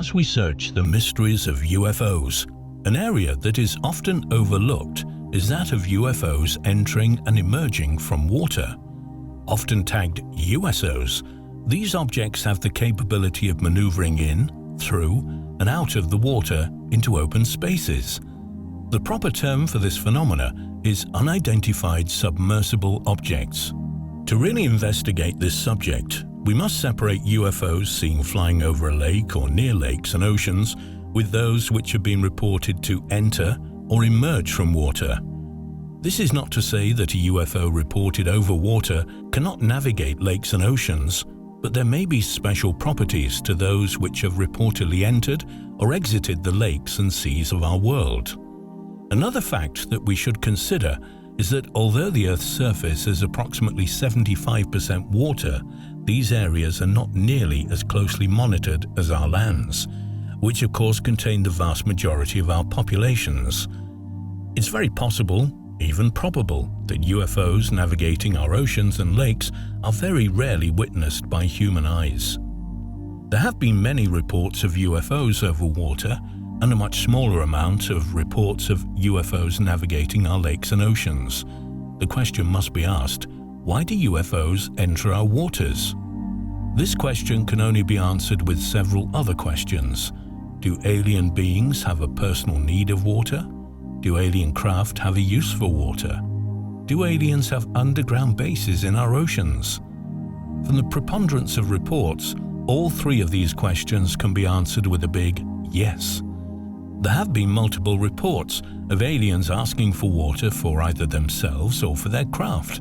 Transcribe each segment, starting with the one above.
as we search the mysteries of UFOs, an area that is often overlooked is that of UFOs entering and emerging from water. Often tagged USOs, these objects have the capability of maneuvering in, through, and out of the water into open spaces. The proper term for this phenomena is unidentified submersible objects. To really investigate this subject, we must separate UFOs seen flying over a lake or near lakes and oceans with those which have been reported to enter or emerge from water. This is not to say that a UFO reported over water cannot navigate lakes and oceans, but there may be special properties to those which have reportedly entered or exited the lakes and seas of our world. Another fact that we should consider is that although the Earth's surface is approximately 75% water, these areas are not nearly as closely monitored as our lands, which of course contain the vast majority of our populations. It's very possible, even probable, that UFOs navigating our oceans and lakes are very rarely witnessed by human eyes. There have been many reports of UFOs over water, and a much smaller amount of reports of UFOs navigating our lakes and oceans. The question must be asked, why do UFOs enter our waters? This question can only be answered with several other questions. Do alien beings have a personal need of water? Do alien craft have a use for water? Do aliens have underground bases in our oceans? From the preponderance of reports, all three of these questions can be answered with a big yes. There have been multiple reports of aliens asking for water for either themselves or for their craft,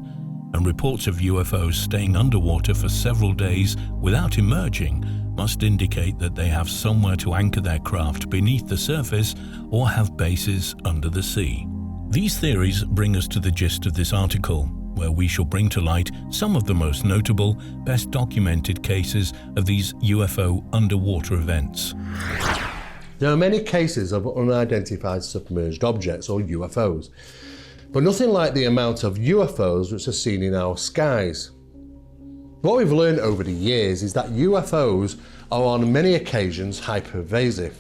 and reports of UFOs staying underwater for several days without emerging must indicate that they have somewhere to anchor their craft beneath the surface or have bases under the sea. These theories bring us to the gist of this article, where we shall bring to light some of the most notable, best documented cases of these UFO underwater events. There are many cases of unidentified submerged objects, or UFOs, but nothing like the amount of UFOs which are seen in our skies. What we've learned over the years is that UFOs are on many occasions hypervasive.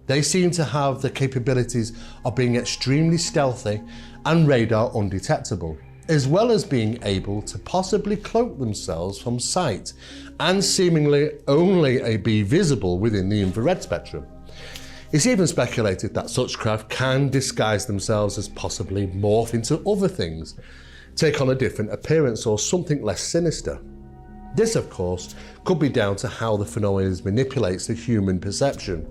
They seem to have the capabilities of being extremely stealthy and radar undetectable, as well as being able to possibly cloak themselves from sight and seemingly only be visible within the infrared spectrum. It's even speculated that such craft can disguise themselves as possibly morph into other things, take on a different appearance or something less sinister. This, of course, could be down to how the phenomenon manipulates the human perception.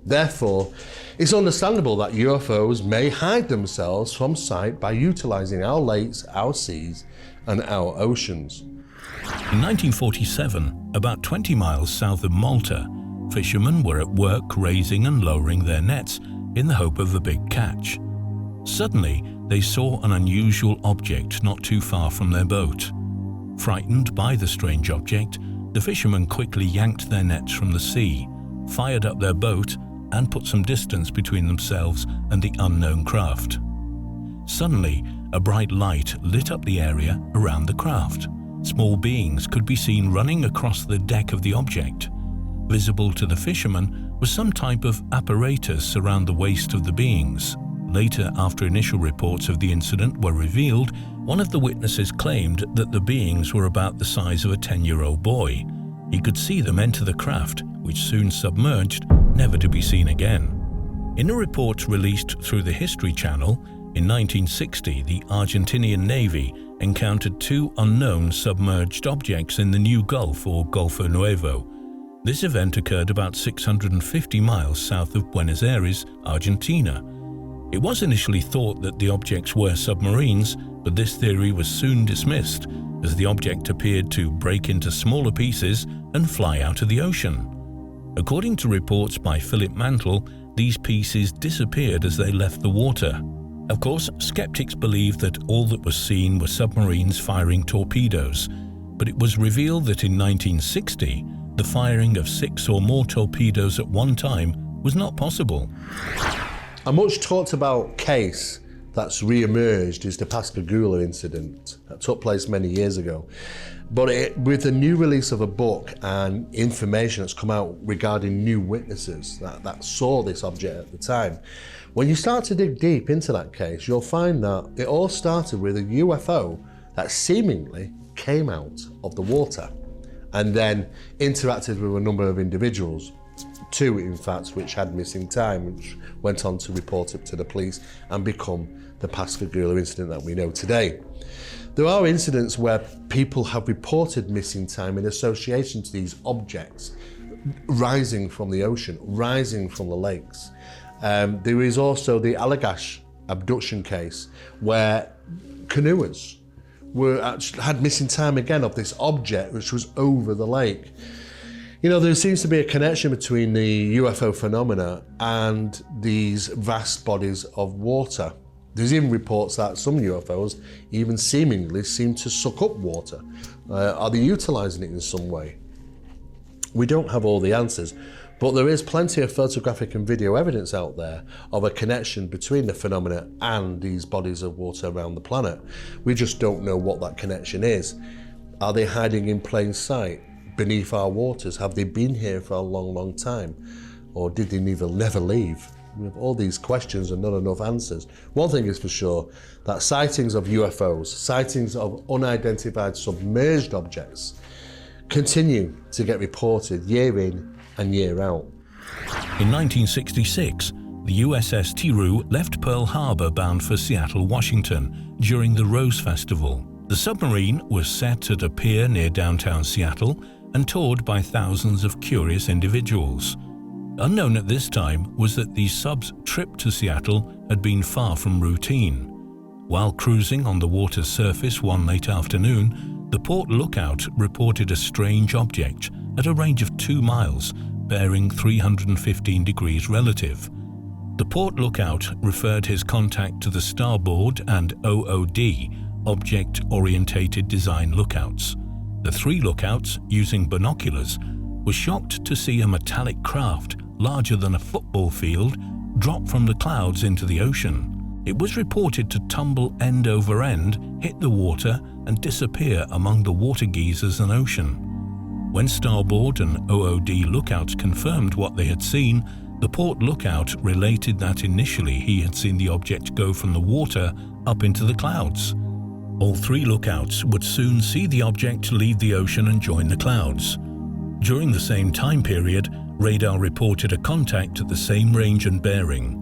Therefore, it's understandable that UFOs may hide themselves from sight by utilising our lakes, our seas, and our oceans. In 1947, about 20 miles south of Malta, fishermen were at work raising and lowering their nets in the hope of a big catch. Suddenly, they saw an unusual object not too far from their boat. Frightened by the strange object, the fishermen quickly yanked their nets from the sea, fired up their boat, and put some distance between themselves and the unknown craft. Suddenly, a bright light lit up the area around the craft. Small beings could be seen running across the deck of the object. Visible to the fishermen was some type of apparatus around the waist of the beings. Later, after initial reports of the incident were revealed, one of the witnesses claimed that the beings were about the size of a 10-year-old boy. He could see them enter the craft, which soon submerged, never to be seen again. In a report released through the History Channel, in 1960, the Argentinian Navy encountered two unknown submerged objects in the New Gulf, or Golfo Nuevo. This event occurred about 650 miles south of Buenos Aires, Argentina. It was initially thought that the objects were submarines, but this theory was soon dismissed, as the object appeared to break into smaller pieces and fly out of the ocean. According to reports by Philip Mantle, these pieces disappeared as they left the water. Of course, skeptics believed that all that was seen were submarines firing torpedoes, but it was revealed that in 1960, the firing of 6 or more torpedoes at one time was not possible. A much talked about case that's re-emerged is the Pascagoula incident that took place many years ago. But with the new release of a book and information that's come out regarding new witnesses that saw this object at the time, when you start to dig deep into that case, you'll find that it all started with a UFO that seemingly came out of the water and then interacted with a number of individuals. 2, in fact, which had missing time, which went on to report it to the police and become the Pascagoula incident that we know today. There are incidents where people have reported missing time in association to these objects rising from the ocean, rising from the lakes. There is also the Allagash abduction case where canoers had missing time again of this object which was over the lake. You know, there seems to be a connection between the UFO phenomena and these vast bodies of water. There's even reports that some UFOs even seemingly seem to suck up water. Are they utilising it in some way? We don't have all the answers, but there is plenty of photographic and video evidence out there of a connection between the phenomena and these bodies of water around the planet. We just don't know what that connection is. Are they hiding in plain sight beneath our waters? Have they been here for a long, long time? Or did they never leave? We have all these questions and not enough answers. One thing is for sure, that sightings of UFOs, sightings of unidentified submerged objects, continue to get reported year in and year out. In 1966, the USS Tiru left Pearl Harbor bound for Seattle, Washington during the Rose Festival. The submarine was set at a pier near downtown Seattle and toured by thousands of curious individuals. Unknown at this time was that the sub's trip to Seattle had been far from routine. While cruising on the water's surface one late afternoon, the port lookout reported a strange object at a range of 2 miles, bearing 315 degrees relative. The port lookout referred his contact to the starboard and OOD, Object-Orientated Design Lookouts. The 3 lookouts, using binoculars, were shocked to see a metallic craft larger than a football field drop from the clouds into the ocean. It was reported to tumble end over end, hit the water, and disappear among the water geysers and ocean. When starboard and OOD lookouts confirmed what they had seen, the port lookout related that initially he had seen the object go from the water up into the clouds. All 3 lookouts would soon see the object leave the ocean and join the clouds. During the same time period, radar reported a contact at the same range and bearing.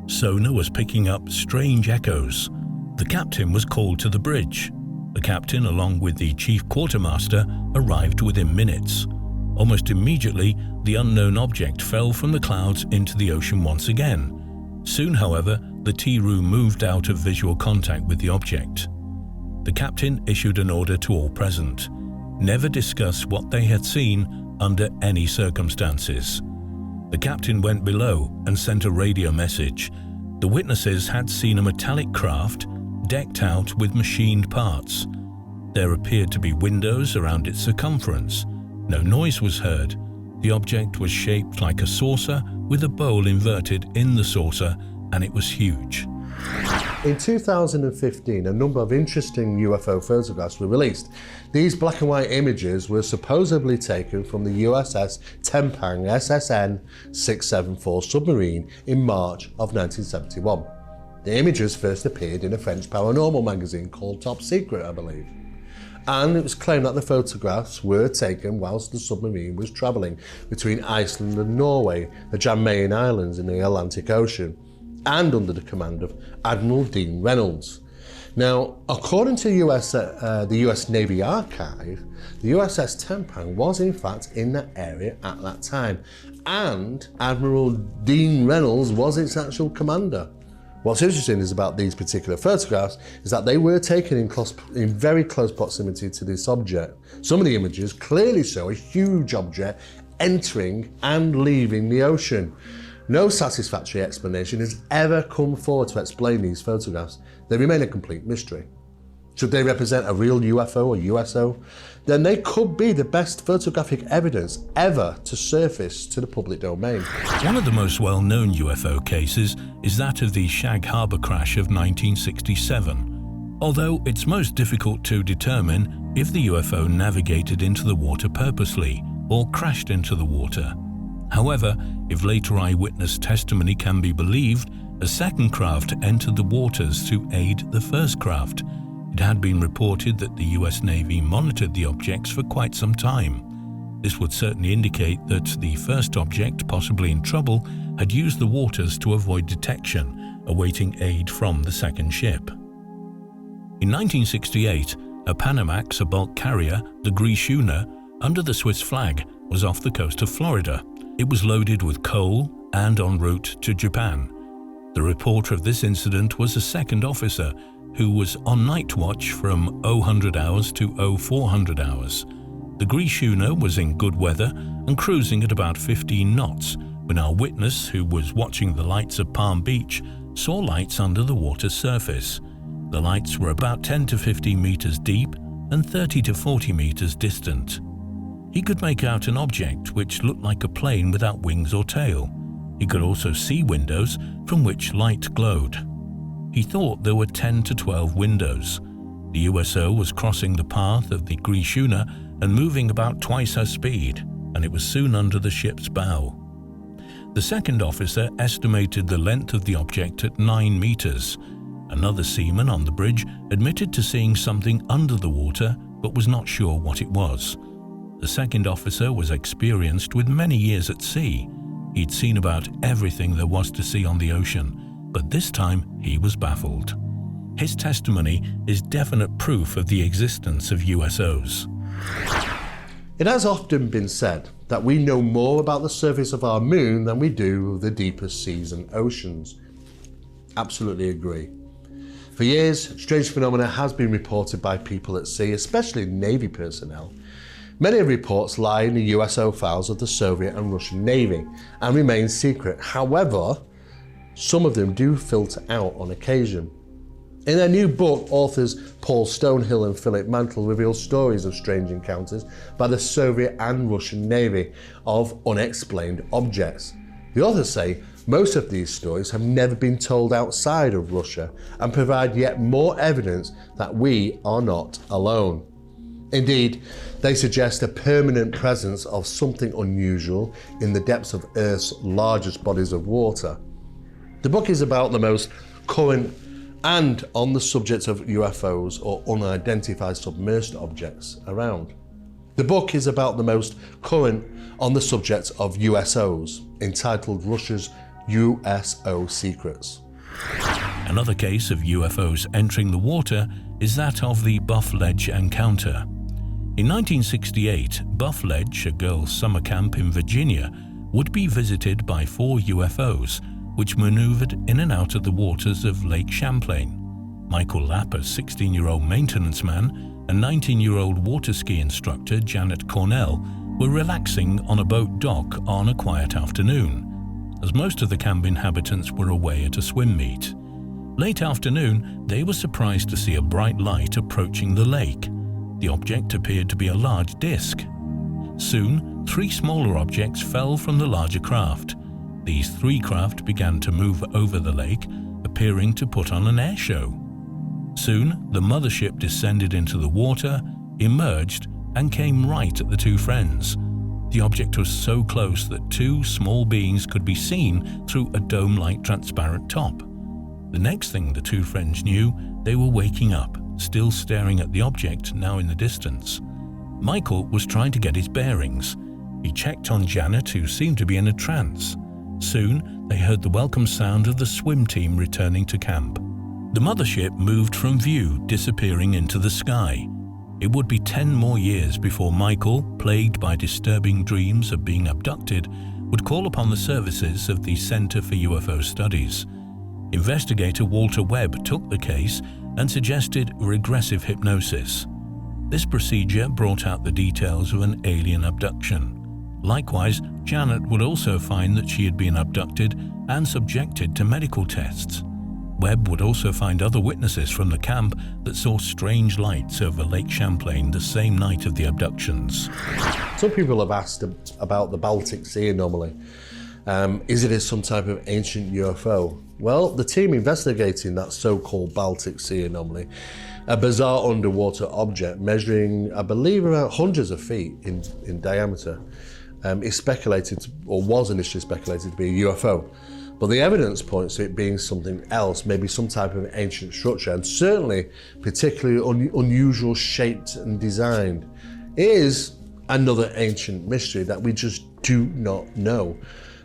Sonar was picking up strange echoes. The captain was called to the bridge. The captain, along with the chief quartermaster, arrived within minutes. Almost immediately, the unknown object fell from the clouds into the ocean once again. Soon, however, the Tiru moved out of visual contact with the object. The captain issued an order to all present: never discuss what they had seen under any circumstances. The captain went below and sent a radio message. The witnesses had seen a metallic craft decked out with machined parts. There appeared to be windows around its circumference. No noise was heard. The object was shaped like a saucer with a bowl inverted in the saucer, and it was huge. In 2015, a number of interesting UFO photographs were released. These black and white images were supposedly taken from the USS Tempang SSN 674 submarine in March of 1971. The images first appeared in a French paranormal magazine called Top Secret, I believe. And it was claimed that the photographs were taken whilst the submarine was travelling between Iceland and Norway, the Jan Mayen Islands in the Atlantic Ocean, and under the command of Admiral Dean Reynolds. Now, according to the US Navy Archive, the USS Tempang was in fact in that area at that time, and Admiral Dean Reynolds was its actual commander. What's interesting is about these particular photographs is that they were taken in very close proximity to this object. Some of the images clearly show a huge object entering and leaving the ocean. No satisfactory explanation has ever come forward to explain these photographs. They remain a complete mystery. Should they represent a real UFO or USO, then they could be the best photographic evidence ever to surface to the public domain. One of the most well-known UFO cases is that of the Shag Harbor crash of 1967, although it's most difficult to determine if the UFO navigated into the water purposely or crashed into the water. However, if later eyewitness testimony can be believed, a second craft entered the waters to aid the first craft. It had been reported that the US Navy monitored the objects for quite some time. This would certainly indicate that the first object, possibly in trouble, had used the waters to avoid detection, awaiting aid from the second ship. In 1968, a Panamax, a bulk carrier, the Gree Schooner, under the Swiss flag, was off the coast of Florida. It was loaded with coal and en route to Japan. The reporter of this incident was a second officer who was on night watch from 0000 hours to 0400 hours. The Gree Schooner was in good weather and cruising at about 15 knots when our witness, who was watching the lights of Palm Beach, saw lights under the water's surface. The lights were about 10 to 15 meters deep and 30 to 40 meters distant. He could make out an object which looked like a plane without wings or tail. He could also see windows from which light glowed. He thought there were 10 to 12 windows. The USO was crossing the path of the Gree Schooner and moving about twice her speed, and it was soon under the ship's bow. The second officer estimated the length of the object at 9 meters. Another seaman on the bridge admitted to seeing something under the water but was not sure what it was. The second officer was experienced with many years at sea. He'd seen about everything there was to see on the ocean, but this time he was baffled. His testimony is definite proof of the existence of USOs. It has often been said that we know more about the surface of our moon than we do of the deepest seas and oceans. Absolutely agree. For years, strange phenomena has been reported by people at sea, especially Navy personnel. Many reports lie in the USO files of the Soviet and Russian Navy and remain secret. However, some of them do filter out on occasion. In their new book, authors Paul Stonehill and Philip Mantle reveal stories of strange encounters by the Soviet and Russian Navy of unexplained objects. The authors say most of these stories have never been told outside of Russia and provide yet more evidence that we are not alone. Indeed, they suggest a permanent presence of something unusual in the depths of Earth's largest bodies of water. The book is about the most current and on the subject of UFOs or unidentified submerged objects around. The book is about the most current on the subject of USOs, entitled Russia's USO Secrets. Another case of UFOs entering the water is that of the Buff Ledge encounter. In 1968, Buff Ledge, a girls' summer camp in Virginia, would be visited by 4 UFOs, which maneuvered in and out of the waters of Lake Champlain. Michael Lapp, a 16-year-old maintenance man, and 19-year-old water ski instructor Janet Cornell were relaxing on a boat dock on a quiet afternoon, as most of the camp inhabitants were away at a swim meet. Late afternoon, they were surprised to see a bright light approaching the lake. The object appeared to be a large disc. Soon, 3 smaller objects fell from the larger craft. These 3 craft began to move over the lake, appearing to put on an air show. Soon, the mothership descended into the water, emerged, and came right at the 2 friends. The object was so close that 2 small beings could be seen through a dome-like transparent top. The next thing the 2 friends knew, they were waking up, still staring at the object now in the distance. Michael was trying to get his bearings. He checked on Janet, who seemed to be in a trance. Soon, they heard the welcome sound of the swim team returning to camp. The mothership moved from view, disappearing into the sky. It would be 10 more years before Michael, plagued by disturbing dreams of being abducted, would call upon the services of the Center for UFO Studies. Investigator Walter Webb took the case and suggested regressive hypnosis. This procedure brought out the details of an alien abduction. Likewise, Janet would also find that she had been abducted and subjected to medical tests. Webb would also find other witnesses from the camp that saw strange lights over Lake Champlain the same night of the abductions. Some people have asked about the Baltic Sea anomaly. Is it some type of ancient UFO? Well, the team investigating that so-called Baltic Sea anomaly, a bizarre underwater object measuring, I believe, around hundreds of feet in diameter, is speculated, or was initially speculated to be a UFO. But the evidence points to it being something else, maybe some type of ancient structure, and certainly particularly unusual shaped and designed. It is another ancient mystery that we just do not know.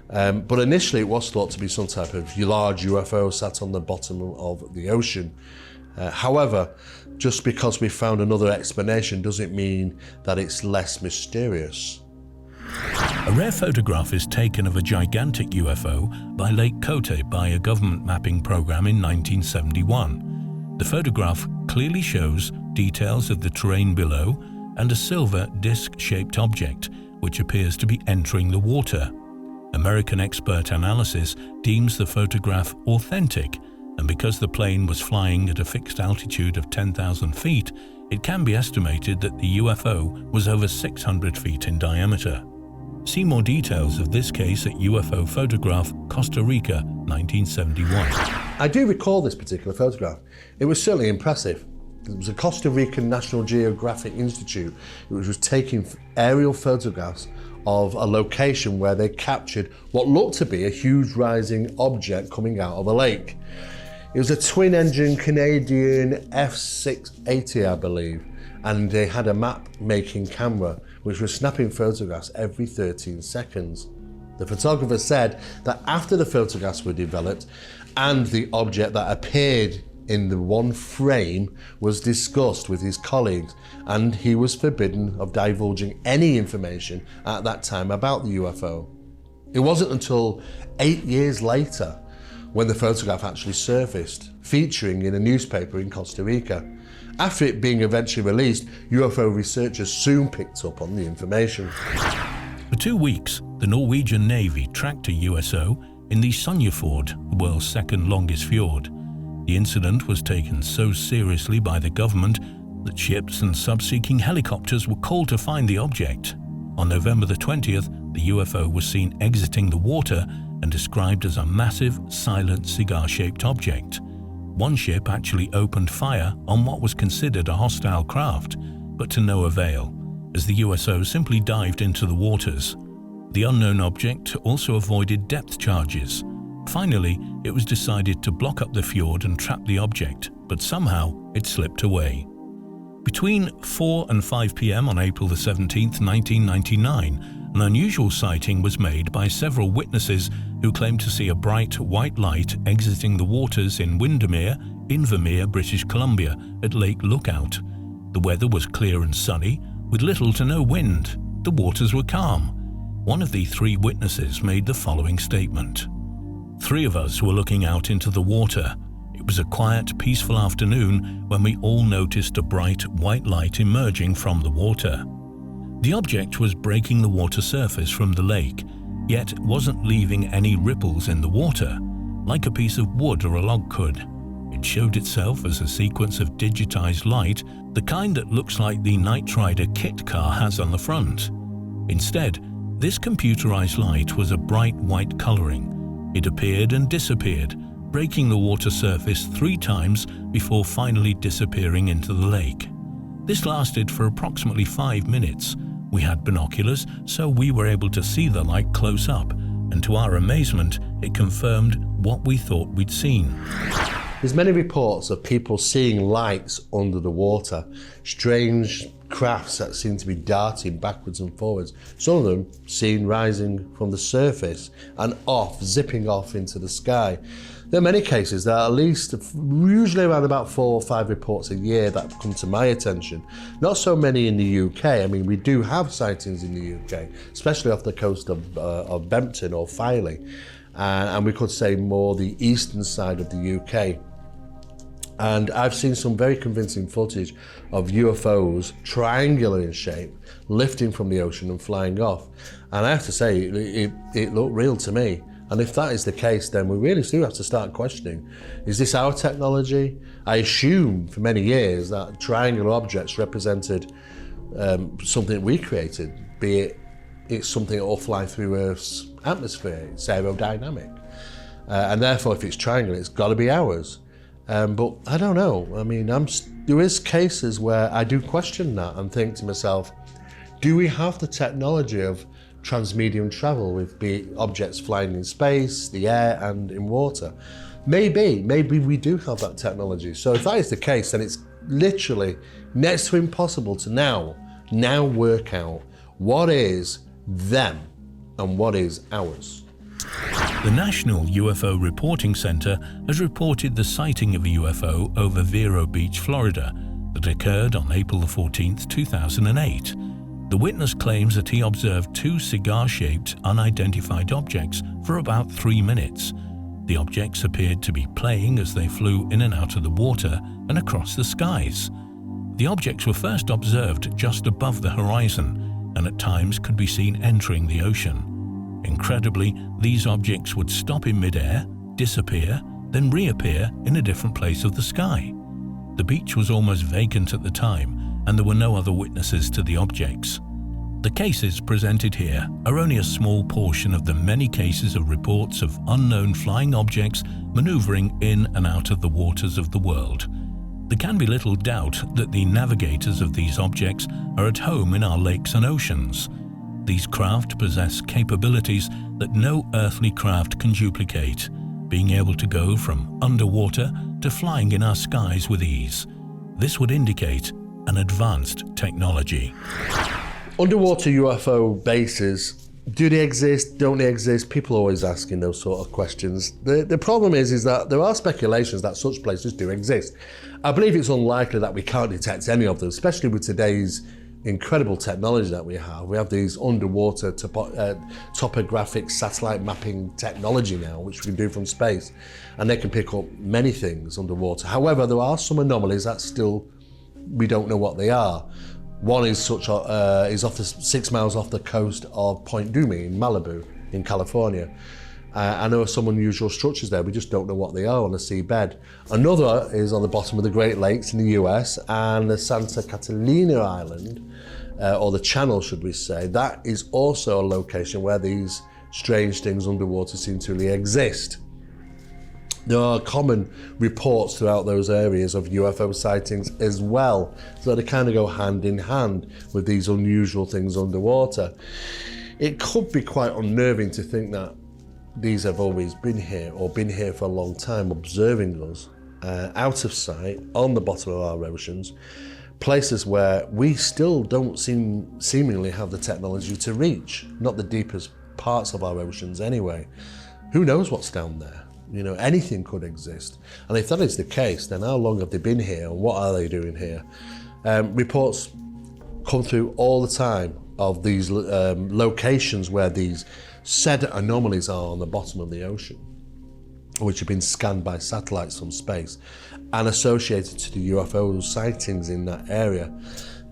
But initially it was thought to be some type of large UFO sat on the bottom of the ocean. However, just because we found another explanation doesn't mean that it's less mysterious. A rare photograph is taken of a gigantic UFO by Lake Cote by a government mapping program in 1971. The photograph clearly shows details of the terrain below and a silver disc-shaped object which appears to be entering the water. American expert analysis deems the photograph authentic, and because the plane was flying at a fixed altitude of 10,000 feet, it can be estimated that the UFO was over 600 feet in diameter. See more details of this case at UFO Photograph, Costa Rica, 1971. I do recall this particular photograph. It was certainly impressive. It was a Costa Rican National Geographic Institute which was taking aerial photographs of a location where they captured what looked to be a huge rising object coming out of a lake. It was a twin-engine Canadian F680, I believe, and they had a map-making camera which was snapping photographs every 13 seconds. The photographer said that after the photographs were developed and the object that appeared in the one frame was discussed with his colleagues, and he was forbidden of divulging any information at that time about the UFO. It wasn't until 8 years later when the photograph actually surfaced, featuring in a newspaper in Costa Rica. After it being eventually released, UFO researchers soon picked up on the information. For 2 weeks, the Norwegian Navy tracked a USO in the Sonjefjord, the world's second longest fjord. The incident was taken so seriously by the government that ships and sub-seeking helicopters were called to find the object. On November the 20th, the UFO was seen exiting the water and described as a massive, silent, cigar-shaped object. One ship actually opened fire on what was considered a hostile craft, but to no avail, as the USO simply dived into the waters. The unknown object also avoided depth charges. Finally, it was decided to block up the fjord and trap the object, but somehow it slipped away. Between 4 and 5 p.m. on April the 17th, 1999, an unusual sighting was made by several witnesses who claimed to see a bright white light exiting the waters in Windermere, Invermere, British Columbia at Lake Lookout. The weather was clear and sunny, with little to no wind. The waters were calm. One of the 3 witnesses made the following statement. 3 of us were looking out into the water. It was a quiet, peaceful afternoon when we all noticed a bright white light emerging from the water. The object was breaking the water surface from the lake, yet wasn't leaving any ripples in the water, like a piece of wood or a log could. It showed itself as a sequence of digitized light, the kind that looks like the Knight Rider kit car has on the front. Instead, this computerized light was a bright white coloring. It appeared and disappeared, breaking the water surface 3 times before finally disappearing into the lake. This lasted for approximately 5 minutes. We had binoculars, so we were able to see the light close up, and to our amazement, it confirmed what we thought we'd seen. There's many reports of people seeing lights under the water, strange crafts that seem to be darting backwards and forwards. Some of them seen rising from the surface and zipping off into the sky. There are many cases, there are at least usually around about 4 or 5 reports a year that come to my attention. Not so many in the UK. I mean, we do have sightings in the UK, especially off the coast of Bempton or Filey, and we could say more the eastern side of the UK. And I've seen some very convincing footage of UFOs, triangular in shape, lifting from the ocean and flying off. And I have to say, it looked real to me. And if that is the case, then we really do have to start questioning, is this our technology? I assume for many years that triangular objects represented something we created, be it it's something that will fly through Earth's atmosphere, it's aerodynamic. And therefore, if it's triangular, it's got to be ours. But I don't know. I mean, there is cases where I do question that and think to myself, do we have the technology of transmedium travel with be it objects flying in space, the air, and in water? Maybe we do have that technology. So if that is the case, then it's literally next to impossible to now work out what is them and what is ours. The National UFO Reporting Center has reported the sighting of a UFO over Vero Beach, Florida, that occurred on April 14, 2008. The witness claims that he observed two cigar-shaped, unidentified objects for about 3 minutes. The objects appeared to be playing as they flew in and out of the water and across the skies. The objects were first observed just above the horizon and at times could be seen entering the ocean. Incredibly, these objects would stop in mid-air, disappear, then reappear in a different place of the sky. The beach was almost vacant at the time, and there were no other witnesses to the objects. The cases presented here are only a small portion of the many cases of reports of unknown flying objects maneuvering in and out of the waters of the world. There can be little doubt that the navigators of these objects are at home in our lakes and oceans. These craft possess capabilities that no earthly craft can duplicate, being able to go from underwater to flying in our skies with ease. This would indicate an advanced technology. Underwater UFO bases, do they exist? Don't they exist? People are always asking those sort of questions. The problem is that there are speculations that such places do exist. I believe it's unlikely that we can't detect any of them, especially with today's incredible technology that we have. We have these underwater topographic satellite mapping technology now, which we can do from space, and they can pick up many things underwater. However, there are some anomalies that still we don't know what they are. One is is off 6 miles off the coast of Point Dumi in Malibu in California. I know some unusual structures there, we just don't know what they are on the seabed. Another is on the bottom of the Great Lakes in the US and the Santa Catalina Island, or the Channel should we say. That is also a location where these strange things underwater seem to really exist. There are common reports throughout those areas of UFO sightings as well, so they kind of go hand in hand with these unusual things underwater. It could be quite unnerving to think that these have always been here, or been here for a long time, observing us, out of sight, on the bottom of our oceans, places where we still don't seemingly have the technology to reach, not the deepest parts of our oceans anyway. Who knows what's down there? You know, anything could exist. And if that is the case, then how long have they been here and what are they doing here? Reports come through all the time of these locations where these said anomalies are on the bottom of the ocean, which have been scanned by satellites from space and associated to the UFO sightings in that area.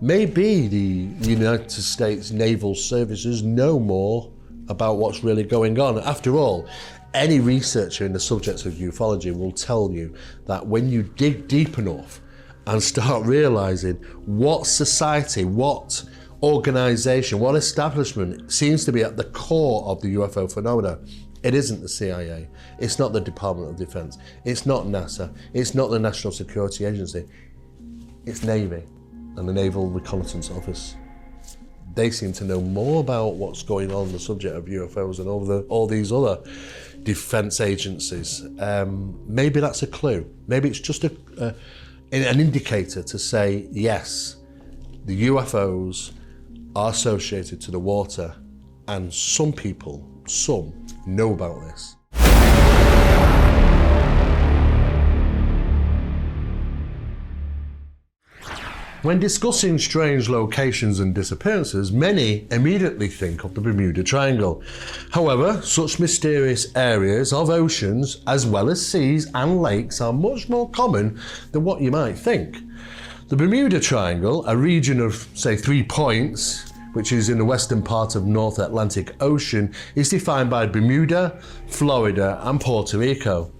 Maybe the United States Naval Services know more about what's really going on. After all, any researcher in the subject of ufology will tell you that when you dig deep enough and start realizing what society, what organization, what establishment seems to be at the core of the UFO phenomena, it isn't the CIA, it's not the Department of Defense, it's not NASA, it's not the National Security Agency, it's Navy and the Naval Reconnaissance Office. They seem to know more about what's going on the subject of UFOs than all these other defense agencies. Maybe that's a clue. Maybe it's just an indicator to say, yes, the UFOs are associated to the water, and some people, know about this. When discussing strange locations and disappearances, many immediately think of the Bermuda Triangle. However, such mysterious areas of oceans, as well as seas and lakes, are much more common than what you might think. The Bermuda Triangle, a region of, say, 3 points, which is in the western part of North Atlantic Ocean, is defined by Bermuda, Florida and Puerto Rico.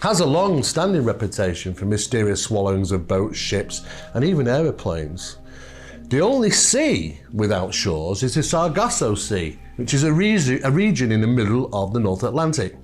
Has a long-standing reputation for mysterious swallowings of boats, ships and even aeroplanes. The only sea without shores is the Sargasso Sea, which is a region in the middle of the North Atlantic.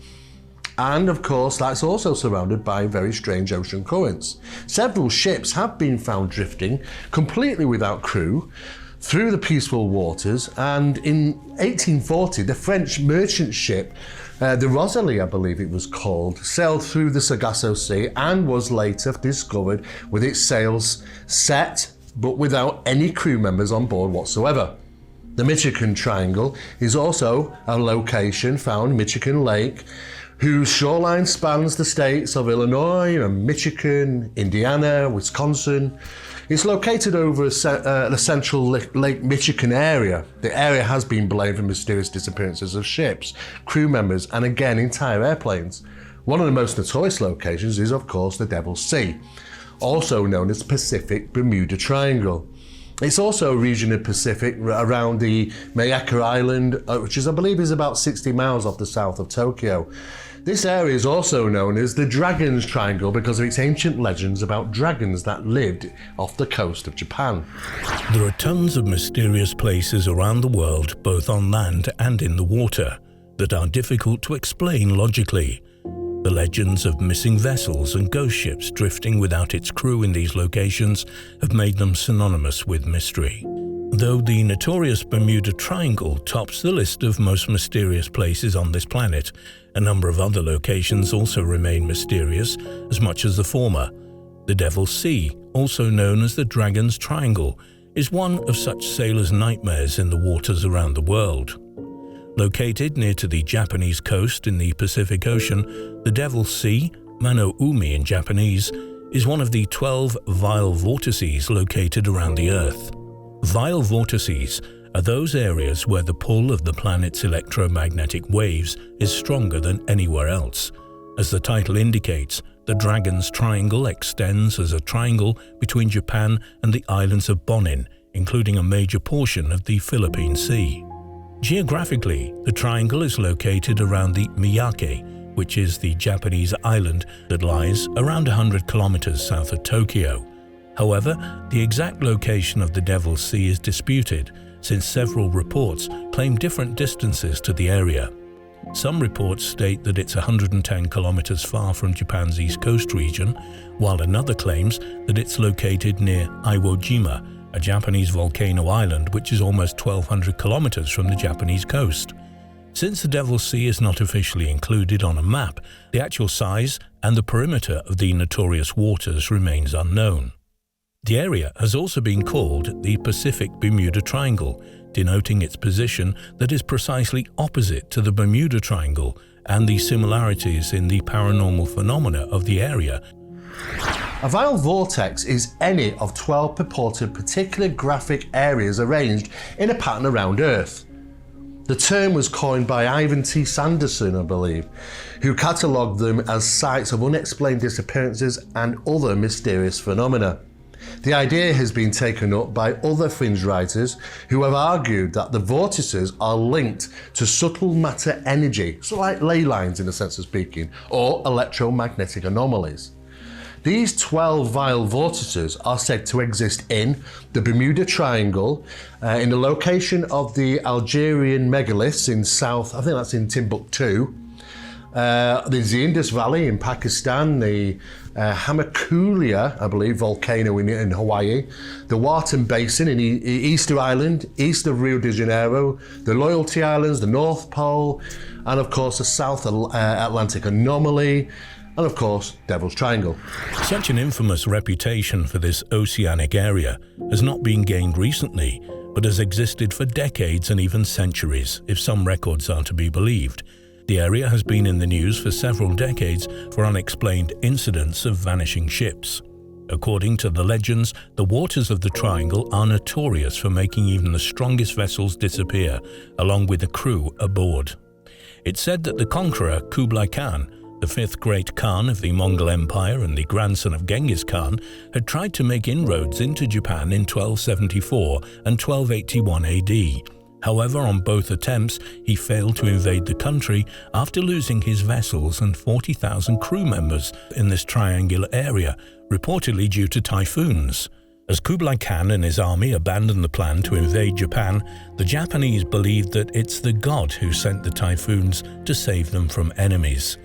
And of course, that's also surrounded by very strange ocean currents. Several ships have been found drifting completely without crew through the peaceful waters, and in 1840, the French merchant ship, the Rosalie, I believe it was called, sailed through the Sargasso Sea and was later discovered with its sails set, but without any crew members on board whatsoever. The Michigan Triangle is also a location found in Michigan Lake, whose shoreline spans the states of Illinois and Michigan, Indiana, Wisconsin. It's located over the central Lake Michigan area. The area has been blamed for mysterious disappearances of ships, crew members, and again, entire airplanes. One of the most notorious locations is, of course, the Devil's Sea, also known as Pacific Bermuda Triangle. It's also a region of Pacific around the Miyako Island, which I believe is about 60 miles off the south of Tokyo. This area is also known as the Dragon's Triangle because of its ancient legends about dragons that lived off the coast of Japan. There are tons of mysterious places around the world, both on land and in the water, that are difficult to explain logically. The legends of missing vessels and ghost ships drifting without its crew in these locations have made them synonymous with mystery. Though the notorious Bermuda Triangle tops the list of most mysterious places on this planet, a number of other locations also remain mysterious as much as the former. The Devil's Sea, also known as the Dragon's Triangle, is one of such sailors' nightmares in the waters around the world. Located near to the Japanese coast in the Pacific Ocean, the Devil's Sea, Mano-umi in Japanese, is one of the 12 vile vortices located around the Earth. Vile vortices are those areas where the pull of the planet's electromagnetic waves is stronger than anywhere else. As the title indicates, the Dragon's Triangle extends as a triangle between Japan and the islands of Bonin, including a major portion of the Philippine Sea. Geographically, the triangle is located around the Miyake, which is the Japanese island that lies around 100 kilometers south of Tokyo. However, the exact location of the Devil's Sea is disputed, since several reports claim different distances to the area. Some reports state that it's 110 kilometers far from Japan's east coast region, while another claims that it's located near Iwo Jima, a Japanese volcano island which is almost 1,200 kilometers from the Japanese coast. Since the Devil's Sea is not officially included on a map, the actual size and the perimeter of the notorious waters remains unknown. The area has also been called the Pacific Bermuda Triangle, denoting its position that is precisely opposite to the Bermuda Triangle and the similarities in the paranormal phenomena of the area. A vile vortex is any of 12 purported particular graphic areas arranged in a pattern around Earth. The term was coined by Ivan T. Sanderson, I believe, who catalogued them as sites of unexplained disappearances and other mysterious phenomena. The idea has been taken up by other fringe writers who have argued that the vortices are linked to subtle matter energy, so like ley lines in a sense of speaking, or electromagnetic anomalies. These 12 vile vortices are said to exist in the Bermuda Triangle, in the location of the Algerian megaliths in south, I think that's in Timbuktu. There's the Indus Valley in Pakistan, the Hamakulia, I believe, volcano in Hawaii, the Wharton Basin in Easter Island, east of Rio de Janeiro, the Loyalty Islands, the North Pole, and of course the South Atlantic Anomaly, and of course Devil's Triangle. Such an infamous reputation for this oceanic area has not been gained recently, but has existed for decades and even centuries, if some records are to be believed. The area has been in the news for several decades for unexplained incidents of vanishing ships. According to the legends, the waters of the triangle are notorious for making even the strongest vessels disappear, along with the crew aboard. It's said that the conqueror Kublai Khan The fifth great Khan of the Mongol Empire and the grandson of Genghis Khan, had tried to make inroads into Japan in 1274 and 1281 AD. However, on both attempts, he failed to invade the country after losing his vessels and 40,000 crew members in this triangular area, reportedly due to typhoons. As Kublai Khan and his army abandoned the plan to invade Japan, the Japanese believed that it's the god who sent the typhoons to save them from enemies.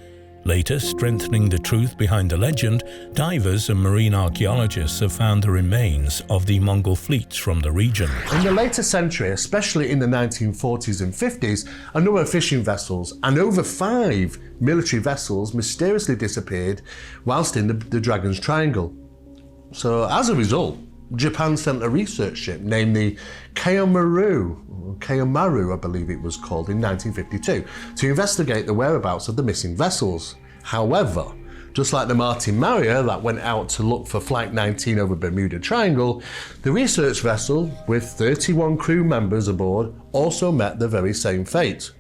Later, strengthening the truth behind the legend, divers and marine archaeologists have found the remains of the Mongol fleets from the region. In the later century, especially in the 1940s and 50s, a number of fishing vessels and over 5 military vessels mysteriously disappeared whilst in the Dragon's Triangle. So as a result, Japan sent a research ship named the Kayomaru, I believe it was called, in 1952 to investigate the whereabouts of the missing vessels. However, just like the Martin Marier that went out to look for Flight 19 over Bermuda Triangle, the research vessel, with 31 crew members aboard, also met the very same fate.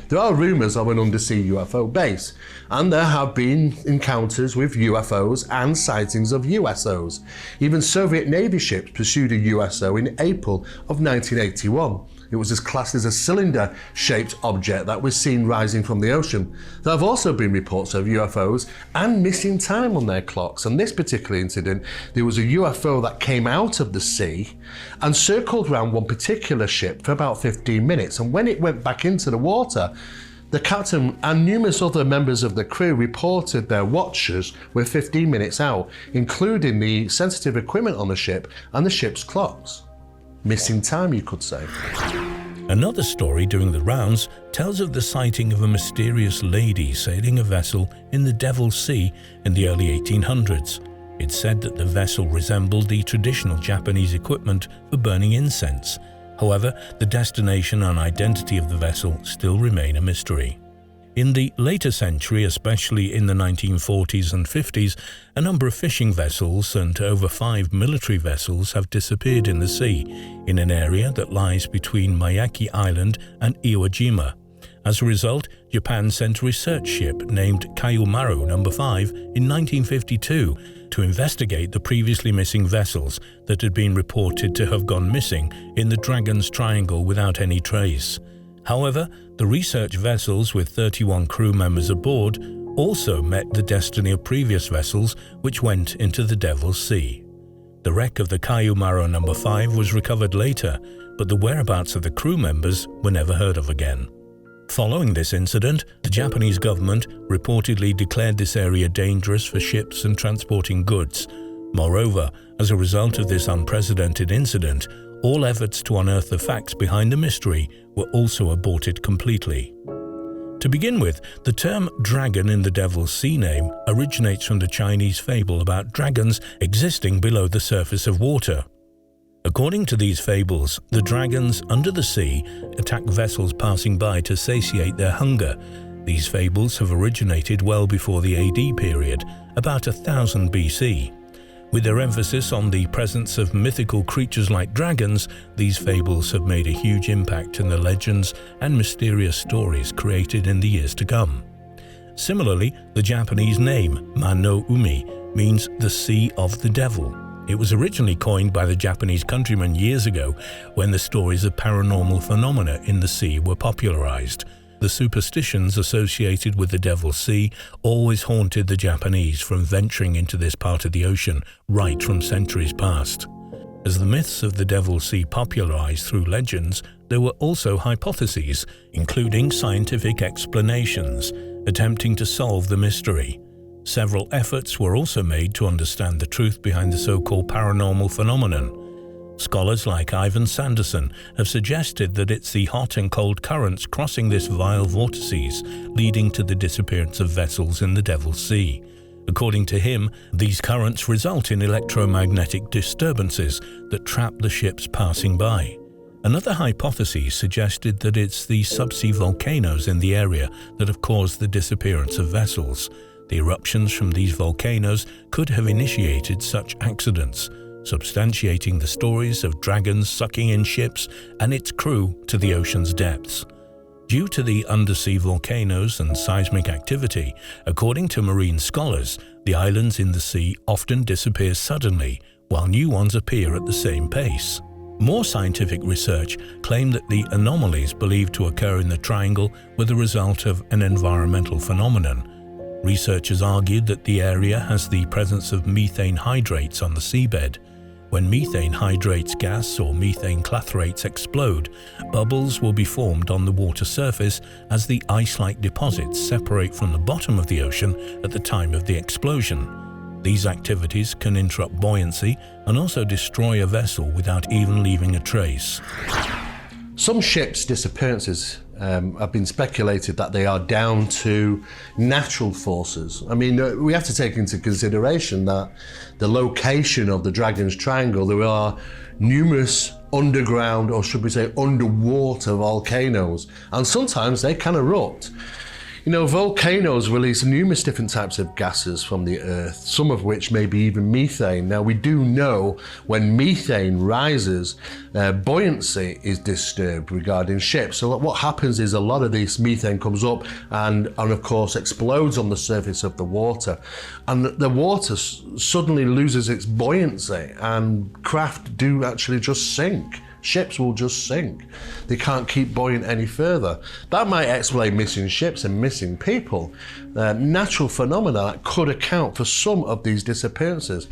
There are rumours of an undersea UFO base, and there have been encounters with UFOs and sightings of USOs. Even Soviet Navy ships pursued a USO in April of 1981. It was classed as a cylinder-shaped object that was seen rising from the ocean. There have also been reports of UFOs and missing time on their clocks. On this particular incident, there was a UFO that came out of the sea and circled around one particular ship for about 15 minutes. And when it went back into the water, the captain and numerous other members of the crew reported their watches were 15 minutes out, including the sensitive equipment on the ship and the ship's clocks. Missing time, you could say. Another story doing the rounds tells of the sighting of a mysterious lady sailing a vessel in the Devil's Sea in the early 1800s. It's said that the vessel resembled the traditional Japanese equipment for burning incense. However, the destination and identity of the vessel still remain a mystery. In the later century, especially in the 1940s and 50s, a number of fishing vessels and over 5 military vessels have disappeared in the sea, in an area that lies between Miyake Island and Iwo As a result, Japan sent a research ship named Kayomaru No. 5 in 1952 to investigate the previously missing vessels that had been reported to have gone missing in the Dragon's Triangle without any trace. However, the research vessels with 31 crew members aboard also met the destiny of previous vessels which went into the Devil's Sea. The wreck of the Kayomaru No. 5 was recovered later, but the whereabouts of the crew members were never heard of again. Following this incident, the Japanese government reportedly declared this area dangerous for ships and transporting goods. Moreover, as a result of this unprecedented incident, all efforts to unearth the facts behind the mystery were also aborted completely. To begin with, the term dragon in the Devil's Sea name originates from the Chinese fable about dragons existing below the surface of water. According to these fables, the dragons under the sea attack vessels passing by to satiate their hunger. These fables have originated well before the AD period, about 1000 BC. With their emphasis on the presence of mythical creatures like dragons, these fables have made a huge impact in the legends and mysterious stories created in the years to come. Similarly, the Japanese name, Man no Umi, means the Sea of the Devil. It was originally coined by the Japanese countrymen years ago when the stories of paranormal phenomena in the sea were popularized. The superstitions associated with the Devil's Sea always haunted the Japanese from venturing into this part of the ocean right from centuries past. As the myths of the Devil's Sea popularized through legends, there were also hypotheses, including scientific explanations, attempting to solve the mystery. Several efforts were also made to understand the truth behind the so-called paranormal phenomenon. Scholars like Ivan Sanderson have suggested that it's the hot and cold currents crossing this vile vortices leading to the disappearance of vessels in the Devil's Sea. According to him, these currents result in electromagnetic disturbances that trap the ships passing by. Another hypothesis suggested that it's the subsea volcanoes in the area that have caused the disappearance of vessels. The eruptions from these volcanoes could have initiated such accidents, substantiating the stories of dragons sucking in ships and its crew to the ocean's depths. Due to the undersea volcanoes and seismic activity, according to marine scholars, the islands in the sea often disappear suddenly, while new ones appear at the same pace. More scientific research claimed that the anomalies believed to occur in the triangle were the result of an environmental phenomenon. Researchers argued that the area has the presence of methane hydrates on the seabed. When methane hydrates gas or methane clathrates explode, bubbles will be formed on the water surface as the ice-like deposits separate from the bottom of the ocean at the time of the explosion. These activities can interrupt buoyancy and also destroy a vessel without even leaving a trace. Some ships' disappearances have been speculated that they are down to natural forces. I mean, we have to take into consideration that the location of the Dragon's Triangle, there are numerous underground, or should we say underwater volcanoes, and sometimes they can erupt. You know, volcanoes release numerous different types of gases from the earth, some of which may be even methane. Now, we do know when methane rises, buoyancy is disturbed regarding ships. So what happens is a lot of this methane comes up and of course explodes on the surface of the water. And the water suddenly loses its buoyancy and craft do actually just sink. Ships will just sink. They can't keep buoyant any further. That might explain missing ships and missing people. Natural phenomena that could account for some of these disappearances.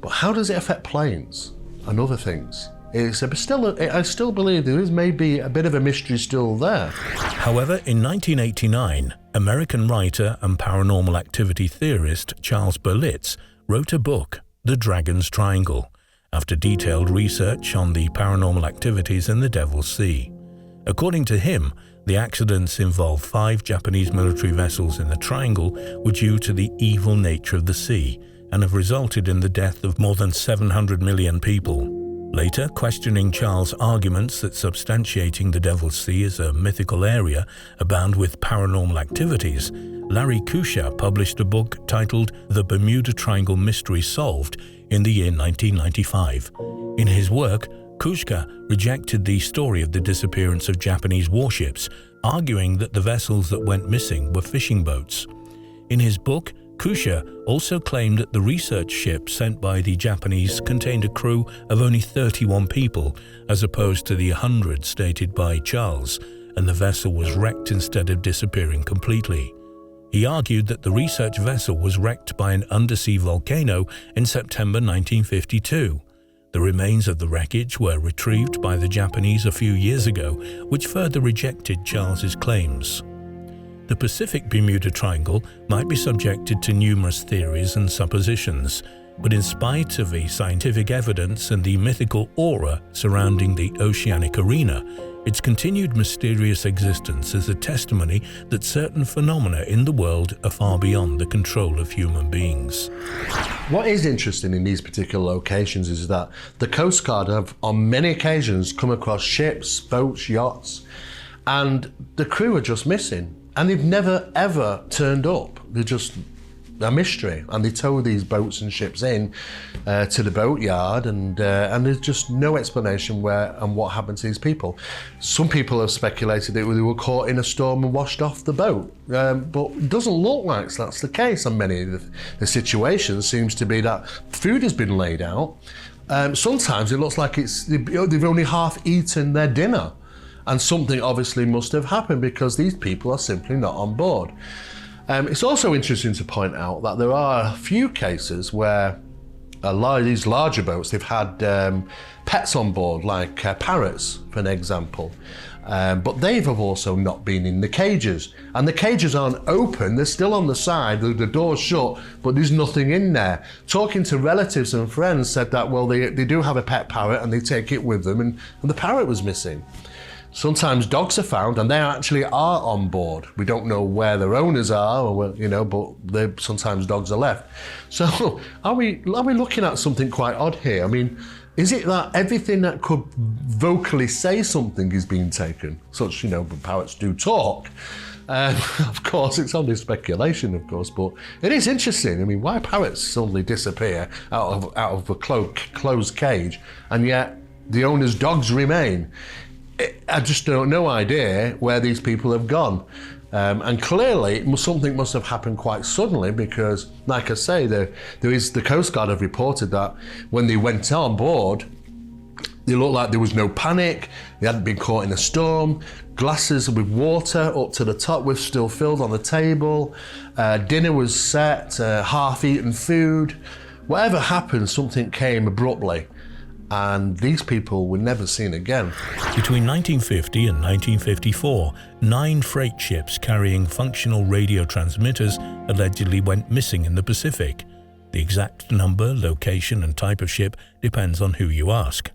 But how does it affect planes and other things? I still believe there is maybe a bit of a mystery still there. However, in 1989, American writer and paranormal activity theorist Charles Berlitz wrote a book, The Dragon's Triangle, after detailed research on the paranormal activities in the Devil's Sea. According to him, the accidents involved 5 Japanese military vessels in the triangle were due to the evil nature of the sea and have resulted in the death of more than 700 million people. Later, questioning Charles' arguments that substantiating the Devil's Sea is a mythical area abound with paranormal activities, Larry Kusha published a book titled The Bermuda Triangle Mystery Solved in the year 1995. In his work, Kusha rejected the story of the disappearance of Japanese warships, arguing that the vessels that went missing were fishing boats. In his book, Kusha also claimed that the research ship sent by the Japanese contained a crew of only 31 people, as opposed to the 100 stated by Charles, and the vessel was wrecked instead of disappearing completely. He argued that the research vessel was wrecked by an undersea volcano in September 1952. The remains of the wreckage were retrieved by the Japanese a few years ago, which further rejected Charles's claims. The Pacific Bermuda Triangle might be subjected to numerous theories and suppositions, but in spite of the scientific evidence and the mythical aura surrounding the oceanic arena, its continued mysterious existence is a testimony that certain phenomena in the world are far beyond the control of human beings. What is interesting in these particular locations is that the Coast Guard have on many occasions come across ships, boats, yachts, and the crew are just missing. And they've never ever turned up. They're just a mystery. And they tow these boats and ships in to the boatyard, and there's just no explanation where and what happened to these people. Some people have speculated that they were caught in a storm and washed off the boat, but it doesn't look like that's the case on many of the situations. Seems to be that food has been laid out. Sometimes it looks like they've only half eaten their dinner. And something obviously must have happened because these people are simply not on board. It's also interesting to point out that there are a few cases where these larger boats, they've had pets on board, like parrots, for an example. But they've also not been in the cages. And the cages aren't open, they're still on the side, the door's shut, but there's nothing in there. Talking to relatives and friends said that, well, they do have a pet parrot and they take it with them, and the parrot was missing. Sometimes dogs are found and they actually are on board. We don't know where their owners are, or but sometimes dogs are left. So are we looking at something quite odd here? I mean, is it that everything that could vocally say something is being taken? Such, parrots do talk. Of course, it's only speculation, of course, but it is interesting. I mean, why parrots suddenly disappear out of a closed cage, and yet the owner's dogs remain? I just don't no idea where these people have gone. And clearly, something must have happened quite suddenly because, like I say, the Coast Guard have reported that when they went on board, they looked like there was no panic, they hadn't been caught in a storm, glasses with water up to the top were still filled on the table, dinner was set, half-eaten food. Whatever happened, something came abruptly, and these people were never seen again. Between 1950 and 1954, 9 freight ships carrying functional radio transmitters allegedly went missing in the Pacific. The exact number, location, and type of ship depends on who you ask.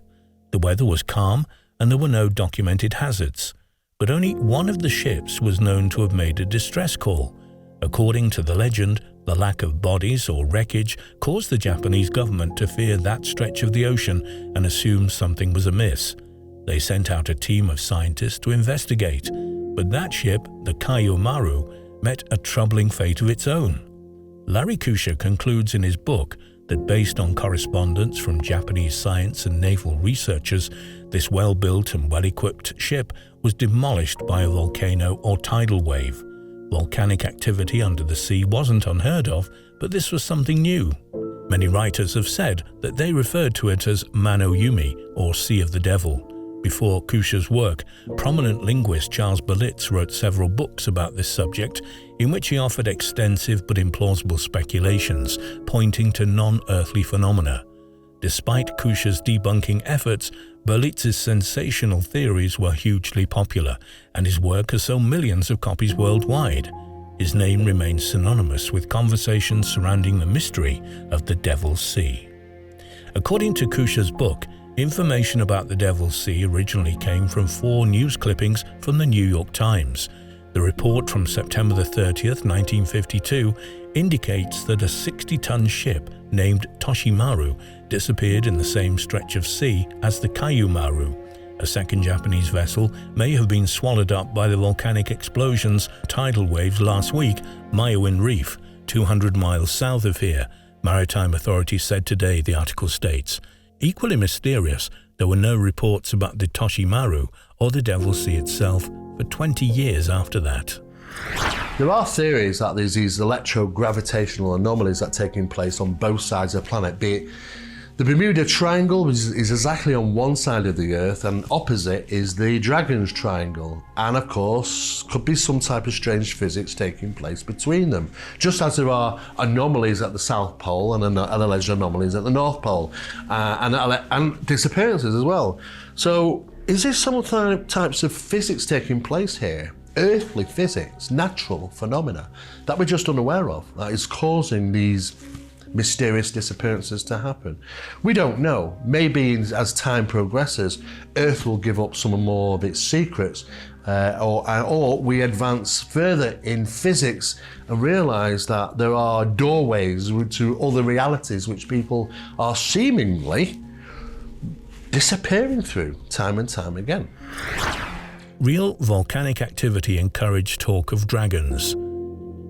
The weather was calm, and there were no documented hazards. But only one of the ships was known to have made a distress call. According to the legend, the lack of bodies or wreckage caused the Japanese government to fear that stretch of the ocean and assume something was amiss. They sent out a team of scientists to investigate, but that ship, the Kaio Maru, met a troubling fate of its own. Larry Kusha concludes in his book that based on correspondence from Japanese science and naval researchers, this well-built and well-equipped ship was demolished by a volcano or tidal wave. Volcanic activity under the sea wasn't unheard of, but this was something new. Many writers have said that they referred to it as Mano Yumi, or Sea of the Devil. Before Kusha's work, prominent linguist Charles Berlitz wrote several books about this subject, in which he offered extensive but implausible speculations, pointing to non-earthly phenomena. Despite Kusha's debunking efforts, Berlitz's sensational theories were hugely popular, and his work has sold millions of copies worldwide. His name remains synonymous with conversations surrounding the mystery of the Devil's Sea. According to Kusha's book, information about the Devil's Sea originally came from 4 news clippings from the New York Times. The report from September 30th, 1952, indicates that a 60-ton ship named Toshimaru disappeared in the same stretch of sea as the Kaio Maru. A second Japanese vessel may have been swallowed up by the volcanic explosions, tidal waves last week, Mayawan Reef, 200 miles south of here, maritime authorities said today, the article states. Equally mysterious, there were no reports about the Toshimaru or the Devil's Sea itself for 20 years after that. There are theories that there's these electrogravitational anomalies that are taking place on both sides of the planet, be it the Bermuda Triangle is exactly on one side of the Earth, and opposite is the Dragon's Triangle. And of course, could be some type of strange physics taking place between them, just as there are anomalies at the South Pole and alleged anomalies at the North Pole, and disappearances as well. So, is there some types of physics taking place here? Earthly physics, natural phenomena that we're just unaware of, that is causing these mysterious disappearances to happen. We don't know. Maybe as time progresses, Earth will give up some more of its secrets, or we advance further in physics and realise that there are doorways to other realities which people are seemingly disappearing through time and time again. Real volcanic activity encouraged talk of dragons.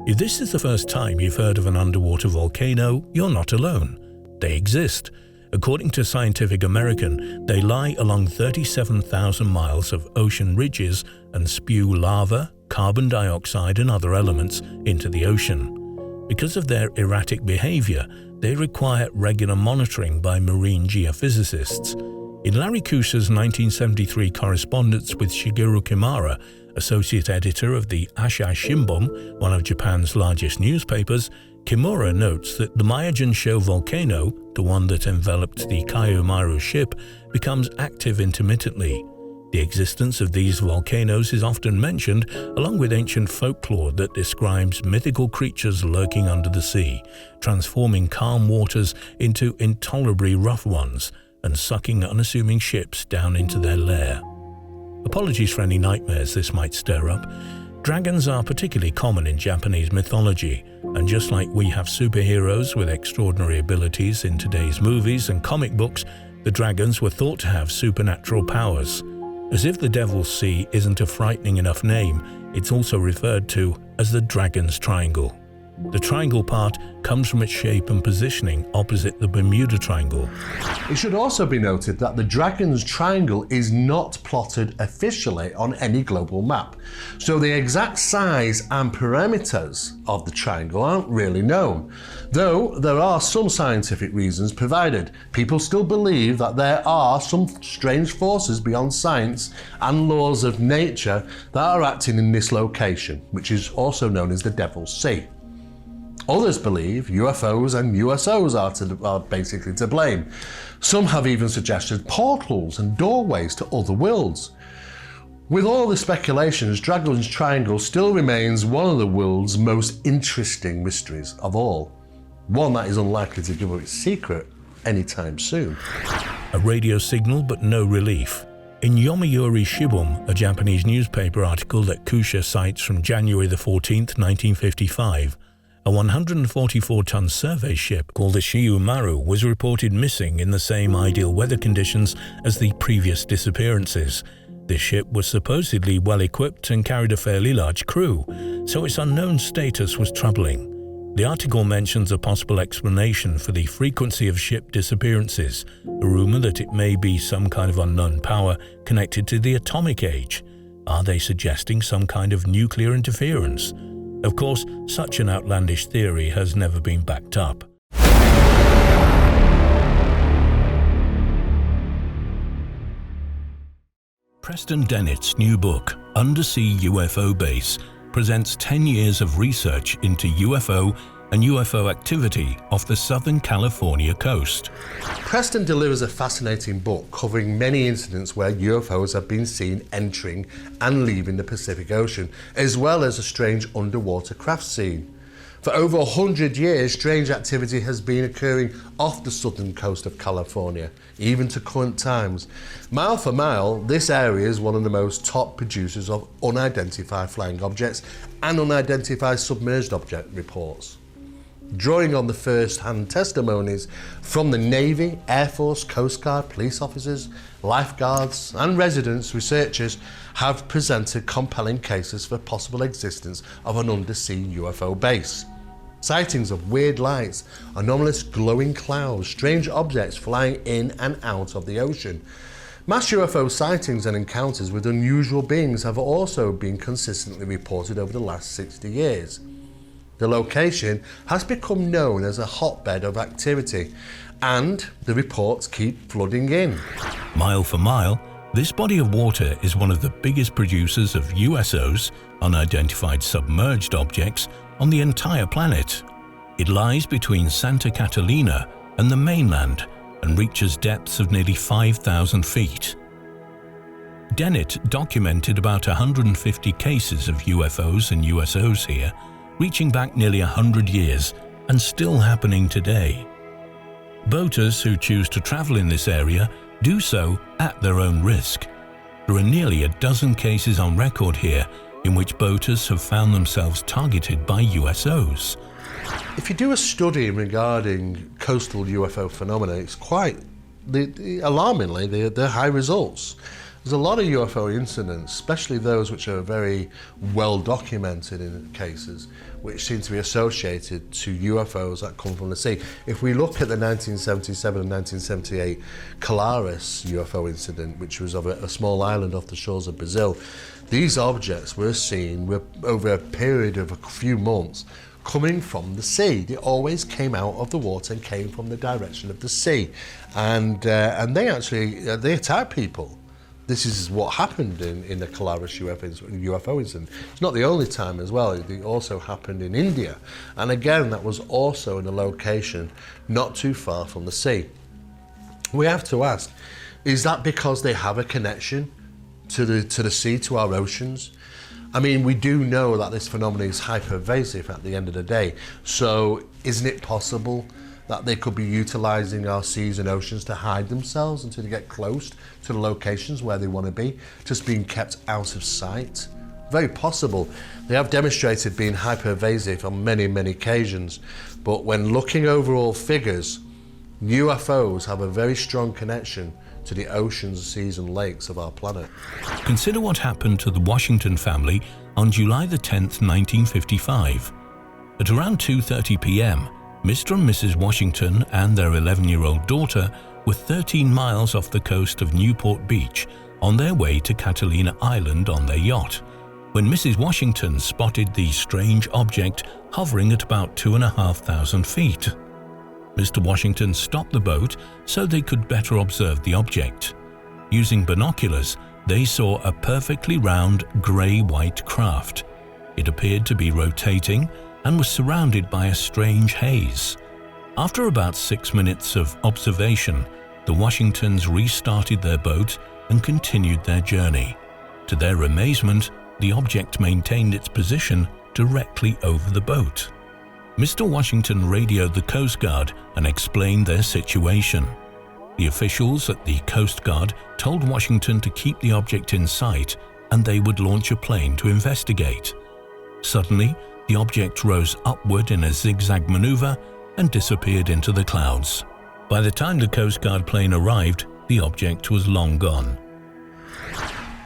If this is the first time you've heard of an underwater volcano, you're not alone. They exist. According to Scientific American, they lie along 37,000 miles of ocean ridges and spew lava, carbon dioxide and other elements into the ocean. Because of their erratic behavior, they require regular monitoring by marine geophysicists. In Larry Kusha's 1973 correspondence with Shigeru Kimura, associate editor of the Asahi Shimbun, one of Japan's largest newspapers, Kimura notes that the Mayajan-Sho volcano, the one that enveloped the Kaio Maru ship, becomes active intermittently. The existence of these volcanoes is often mentioned, along with ancient folklore that describes mythical creatures lurking under the sea, transforming calm waters into intolerably rough ones, and sucking unassuming ships down into their lair. Apologies for any nightmares this might stir up. Dragons are particularly common in Japanese mythology, and just like we have superheroes with extraordinary abilities in today's movies and comic books, the dragons were thought to have supernatural powers. As if the Devil's Sea isn't a frightening enough name, it's also referred to as the Dragon's Triangle. The triangle part comes from its shape and positioning opposite the Bermuda Triangle. It should also be noted that the Dragon's Triangle is not plotted officially on any global map, so the exact size and parameters of the triangle aren't really known. Though there are some scientific reasons provided, people still believe that there are some strange forces beyond science and laws of nature that are acting in this location, which is also known as the Devil's Sea. Others believe UFOs and USOs are basically to blame. Some have even suggested portals and doorways to other worlds. With all the speculations, Dragon's Triangle still remains one of the world's most interesting mysteries of all. One that is unlikely to give up its secret anytime soon. A radio signal but no relief. In Yomiuri Shimbun, a Japanese newspaper article that Kusha cites from January the 14th, 1955, a 144-ton survey ship called the Shiumaru was reported missing in the same ideal weather conditions as the previous disappearances. This ship was supposedly well equipped and carried a fairly large crew, so its unknown status was troubling. The article mentions a possible explanation for the frequency of ship disappearances, a rumor that it may be some kind of unknown power connected to the atomic age. Are they suggesting some kind of nuclear interference? Of course, such an outlandish theory has never been backed up. Preston Dennett's new book, Undersea UFO Base, presents 10 years of research into UFO and UFO activity off the Southern California coast. Preston delivers a fascinating book covering many incidents where UFOs have been seen entering and leaving the Pacific Ocean, as well as a strange underwater craft scene. For over 100 years, strange activity has been occurring off the southern coast of California, even to current times. Mile for mile, this area is one of the most top producers of unidentified flying objects and unidentified submerged object reports. Drawing on the first-hand testimonies from the Navy, Air Force, Coast Guard, police officers, lifeguards and residents, researchers have presented compelling cases for possible existence of an undersea UFO base. Sightings of weird lights, anomalous glowing clouds, strange objects flying in and out of the ocean. Mass UFO sightings and encounters with unusual beings have also been consistently reported over the last 60 years. The location has become known as a hotbed of activity, and the reports keep flooding in. Mile for mile, this body of water is one of the biggest producers of USOs, unidentified submerged objects, on the entire planet. It lies between Santa Catalina and the mainland and reaches depths of nearly 5,000 feet. Dennett documented about 150 cases of UFOs and USOs here, reaching back nearly 100 years and still happening today. Boaters who choose to travel in this area do so at their own risk. There are nearly a dozen cases on record here in which boaters have found themselves targeted by USOs. If you do a study regarding coastal UFO phenomena, it's quite alarmingly, they're high results. There's a lot of UFO incidents, especially those which are very well documented in cases, which seem to be associated to UFOs that come from the sea. If we look at the 1977 and 1978 Colares UFO incident, which was of a small island off the shores of Brazil, these objects were seen over a period of a few months coming from the sea. They always came out of the water and came from the direction of the sea, and they actually they attacked people. This is what happened in the Colares UFO incident. It's not the only time as well. It also happened in India. And again, that was also in a location not too far from the sea. We have to ask, is that because they have a connection to the sea, to our oceans? I mean, we do know that this phenomenon is hypervasive at the end of the day. So isn't it possible that they could be utilising our seas and oceans to hide themselves until they get close to the locations where they want to be, just being kept out of sight? Very possible. They have demonstrated being hypervasive on many, many occasions, but when looking overall figures, UFOs have a very strong connection to the oceans, seas and lakes of our planet. Consider what happened to the Washington family on July the 10th, 1955. At around 2:30 p.m, Mr. and Mrs. Washington and their 11-year-old daughter were 13 miles off the coast of Newport Beach on their way to Catalina Island on their yacht, when Mrs. Washington spotted the strange object hovering at about 2,500 feet. Mr. Washington stopped the boat so they could better observe the object. Using binoculars, they saw a perfectly round grey-white craft. It appeared to be rotating and was surrounded by a strange haze. After about 6 minutes of observation, the Washingtons restarted their boat and continued their journey. To their amazement, the object maintained its position directly over the boat. Mr. Washington radioed the Coast Guard and explained their situation. The officials at the Coast Guard told Washington to keep the object in sight and they would launch a plane to investigate. Suddenly, the object rose upward in a zigzag maneuver and disappeared into the clouds. By the time the Coast Guard plane arrived, the object was long gone.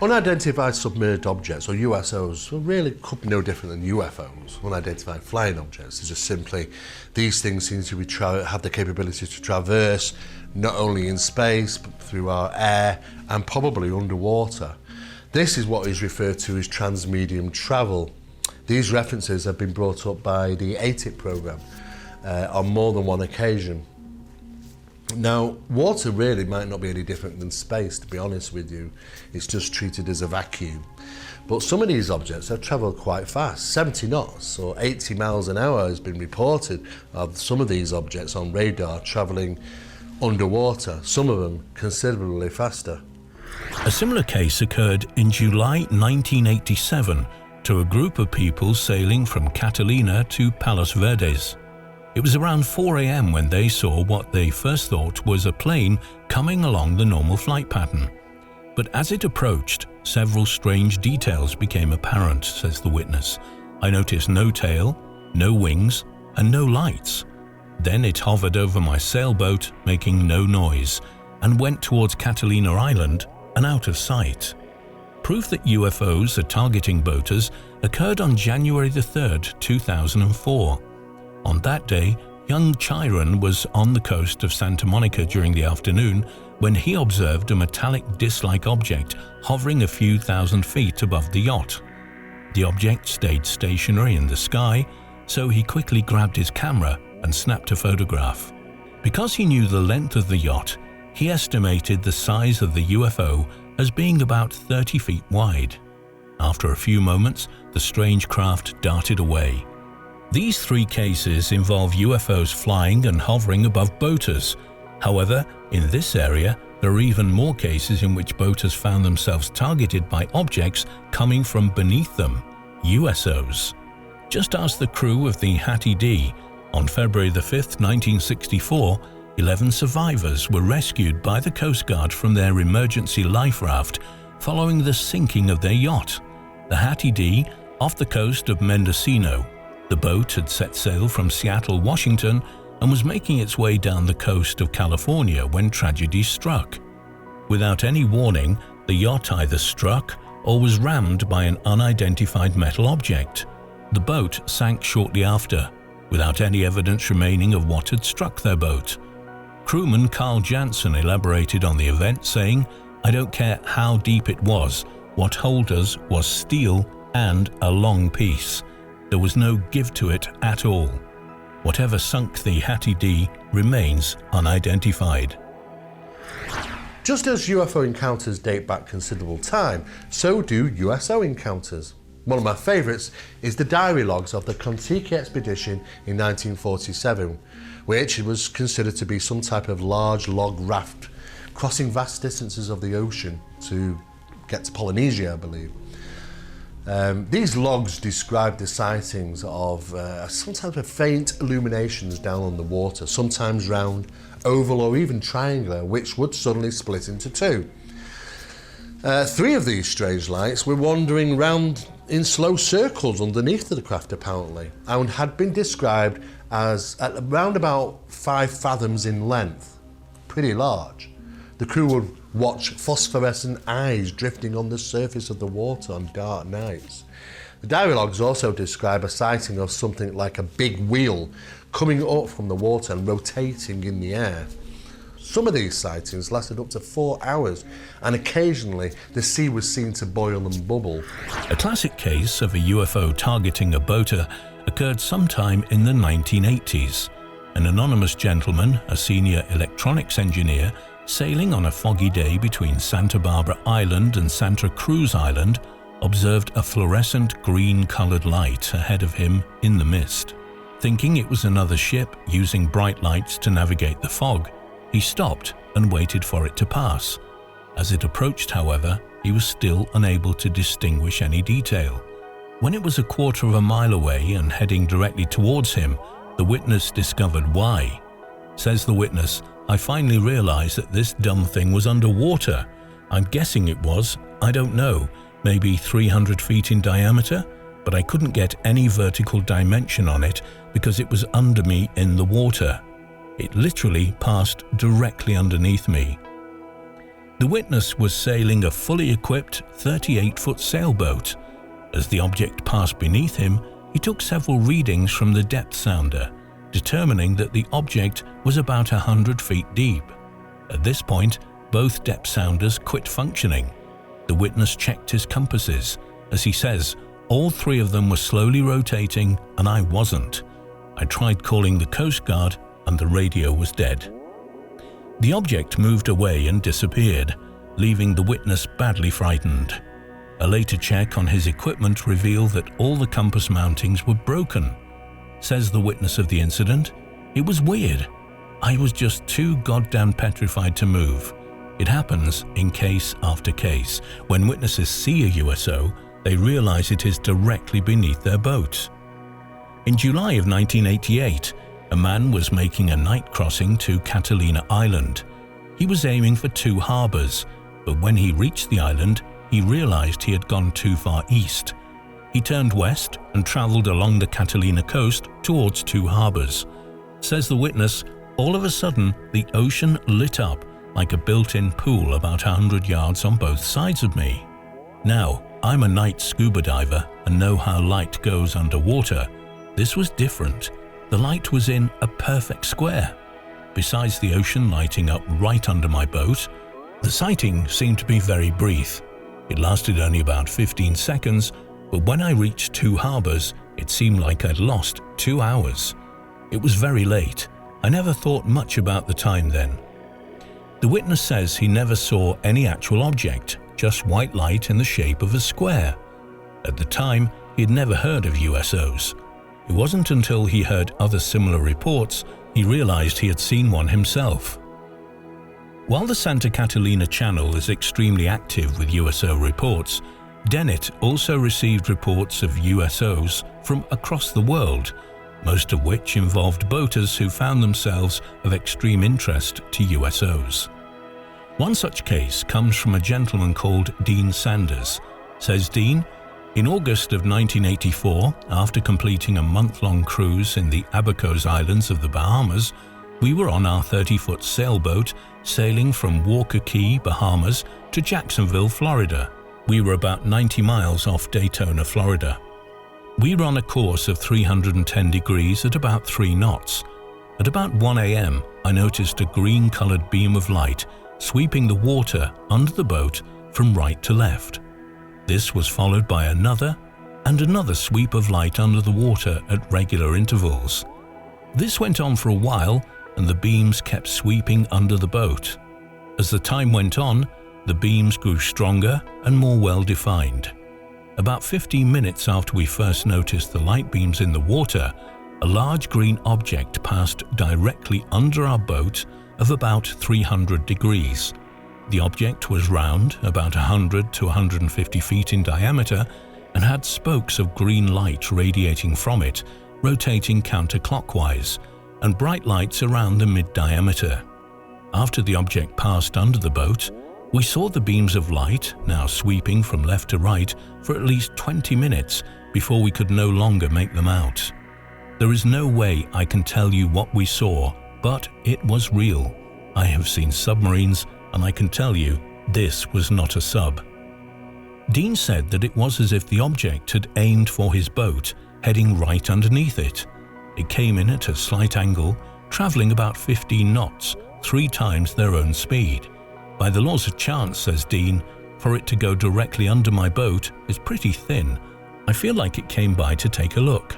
Unidentified submerged objects, or USOs, really could be no different than UFOs, unidentified flying objects. It's just simply these things seem to be have the capability to traverse not only in space but through our air and probably underwater. This is what is referred to as transmedium travel. These references have been brought up by the ATIP program on more than one occasion. Now, water really might not be any different than space, to be honest with you. It's just treated as a vacuum. But some of these objects have travelled quite fast. 70 knots or 80 miles an hour has been reported of some of these objects on radar travelling underwater, some of them considerably faster. A similar case occurred in July 1987 to a group of people sailing from Catalina to Palos Verdes. It was around 4 a.m. when they saw what they first thought was a plane coming along the normal flight pattern. But as it approached, several strange details became apparent, says the witness. I noticed no tail, no wings, and no lights. Then it hovered over my sailboat, making no noise, and went towards Catalina Island and out of sight. Proof that UFOs are targeting boaters occurred on January 3rd, 2004. On that day, young Chiron was on the coast of Santa Monica during the afternoon when he observed a metallic disc-like object hovering a few thousand feet above the yacht. The object stayed stationary in the sky, so he quickly grabbed his camera and snapped a photograph. Because he knew the length of the yacht, he estimated the size of the UFO as being about 30 feet wide. After a few moments, the strange craft darted away. These three cases involve UFOs flying and hovering above boaters. However, in this area, there are even more cases in which boaters found themselves targeted by objects coming from beneath them, USOs. Just ask the crew of the Hattie D. On February 5, 1964, 11 survivors were rescued by the Coast Guard from their emergency life raft following the sinking of their yacht, the Hattie D, off the coast of Mendocino. The boat had set sail from Seattle, Washington, and was making its way down the coast of California when tragedy struck. Without any warning, the yacht either struck or was rammed by an unidentified metal object. The boat sank shortly after, without any evidence remaining of what had struck their boat. Crewman Carl Jansen elaborated on the event, saying, "I don't care how deep it was, what held us was steel and a long piece. There was no give to it at all. Whatever sunk the Hattie D remains unidentified." Just as UFO encounters date back considerable time, so do USO encounters. One of my favourites is the diary logs of the Kon-Tiki expedition in 1947, which was considered to be some type of large log raft crossing vast distances of the ocean to get to Polynesia, I believe. These logs describe the sightings of sometimes of faint illuminations down on the water, sometimes round, oval or even triangular, which would suddenly split into two. 3 of these strange lights were wandering round in slow circles underneath the craft apparently, and had been described as at around about 5 fathoms in length, pretty large. The crew would watch phosphorescent eyes drifting on the surface of the water on dark nights. The diary logs also describe a sighting of something like a big wheel coming up from the water and rotating in the air. Some of these sightings lasted up to 4 hours, and occasionally the sea was seen to boil and bubble. A classic case of a UFO targeting a boater occurred sometime in the 1980s. An anonymous gentleman, a senior electronics engineer, sailing on a foggy day between Santa Barbara Island and Santa Cruz Island, observed a fluorescent green-colored light ahead of him in the mist. Thinking it was another ship using bright lights to navigate the fog, he stopped and waited for it to pass. As it approached, however, he was still unable to distinguish any detail. When it was a quarter of a mile away and heading directly towards him, the witness discovered why. Says the witness, "I finally realized that this dumb thing was underwater. I'm guessing it was, I don't know, maybe 300 feet in diameter, but I couldn't get any vertical dimension on it because it was under me in the water. It literally passed directly underneath me." The witness was sailing a fully equipped 38-foot sailboat. As the object passed beneath him, he took several readings from the depth sounder, determining that the object was about 100 feet deep. At this point, both depth sounders quit functioning. The witness checked his compasses. As he says, all three of them were slowly rotating and I wasn't. I tried calling the Coast Guard and the radio was dead. The object moved away and disappeared, leaving the witness badly frightened. A later check on his equipment revealed that all the compass mountings were broken. Says the witness of the incident, "It was weird. I was just too goddamn petrified to move." It happens in case after case. When witnesses see a USO, they realize it is directly beneath their boat. In July of 1988, a man was making a night crossing to Catalina Island. He was aiming for 2 harbors, but when he reached the island, he realized he had gone too far east. He turned west and traveled along the Catalina coast towards 2 harbors. Says the witness, "All of a sudden, the ocean lit up like a built-in pool about 100 yards on both sides of me. Now, I'm a night scuba diver and know how light goes underwater. This was different. The light was in a perfect square. Besides the ocean lighting up right under my boat, the sighting seemed to be very brief. It lasted only about 15 seconds, but when I reached 2 harbors, it seemed like I'd lost 2 hours. It was very late. I never thought much about the time then." The witness says he never saw any actual object, just white light in the shape of a square. At the time, he had never heard of USOs. It wasn't until he heard other similar reports he realized he had seen one himself. While the Santa Catalina Channel is extremely active with USO reports, DENNET also received reports of USOs from across the world, most of which involved boaters who found themselves of extreme interest to USOs. One such case comes from a gentleman called Dean Sanders. Says Dean, "In August of 1984, after completing a month-long cruise in the Abacos Islands of the Bahamas, we were on our 30-foot sailboat sailing from Walker Key, Bahamas to Jacksonville, Florida. We were about 90 miles off Daytona, Florida. We were on a course of 310 degrees at about 3 knots. At about 1 a.m., I noticed a green-colored beam of light sweeping the water under the boat from right to left. This was followed by another and another sweep of light under the water at regular intervals. This went on for a while, and the beams kept sweeping under the boat. As the time went on, the beams grew stronger and more well-defined. About 15 minutes after we first noticed the light beams in the water, a large green object passed directly under our boat of about 300 degrees. The object was round, about 100 to 150 feet in diameter, and had spokes of green light radiating from it, rotating counterclockwise, and bright lights around the mid-diameter. After the object passed under the boat, we saw the beams of light, now sweeping from left to right, for at least 20 minutes before we could no longer make them out. There is no way I can tell you what we saw, but it was real. I have seen submarines, and I can tell you this was not a sub. Dean said that it was as if the object had aimed for his boat, heading right underneath it. It came in at a slight angle, travelling about 15 knots, 3 times their own speed. By the laws of chance, says Dean, for it to go directly under my boat is pretty thin. I feel like it came by to take a look.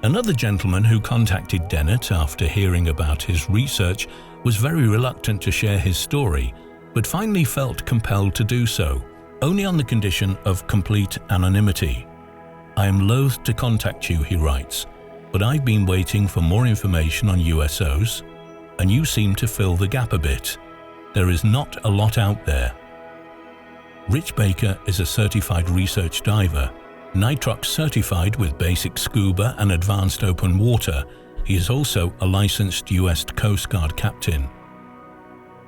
Another gentleman who contacted Dennett after hearing about his research was very reluctant to share his story, but finally felt compelled to do so, only on the condition of complete anonymity. I am loath to contact you, he writes, but I've been waiting for more information on USOs, and you seem to fill the gap a bit. There is not a lot out there. Rich Baker is a certified research diver, Nitrox certified with basic scuba and advanced open water. He is also a licensed US Coast Guard captain.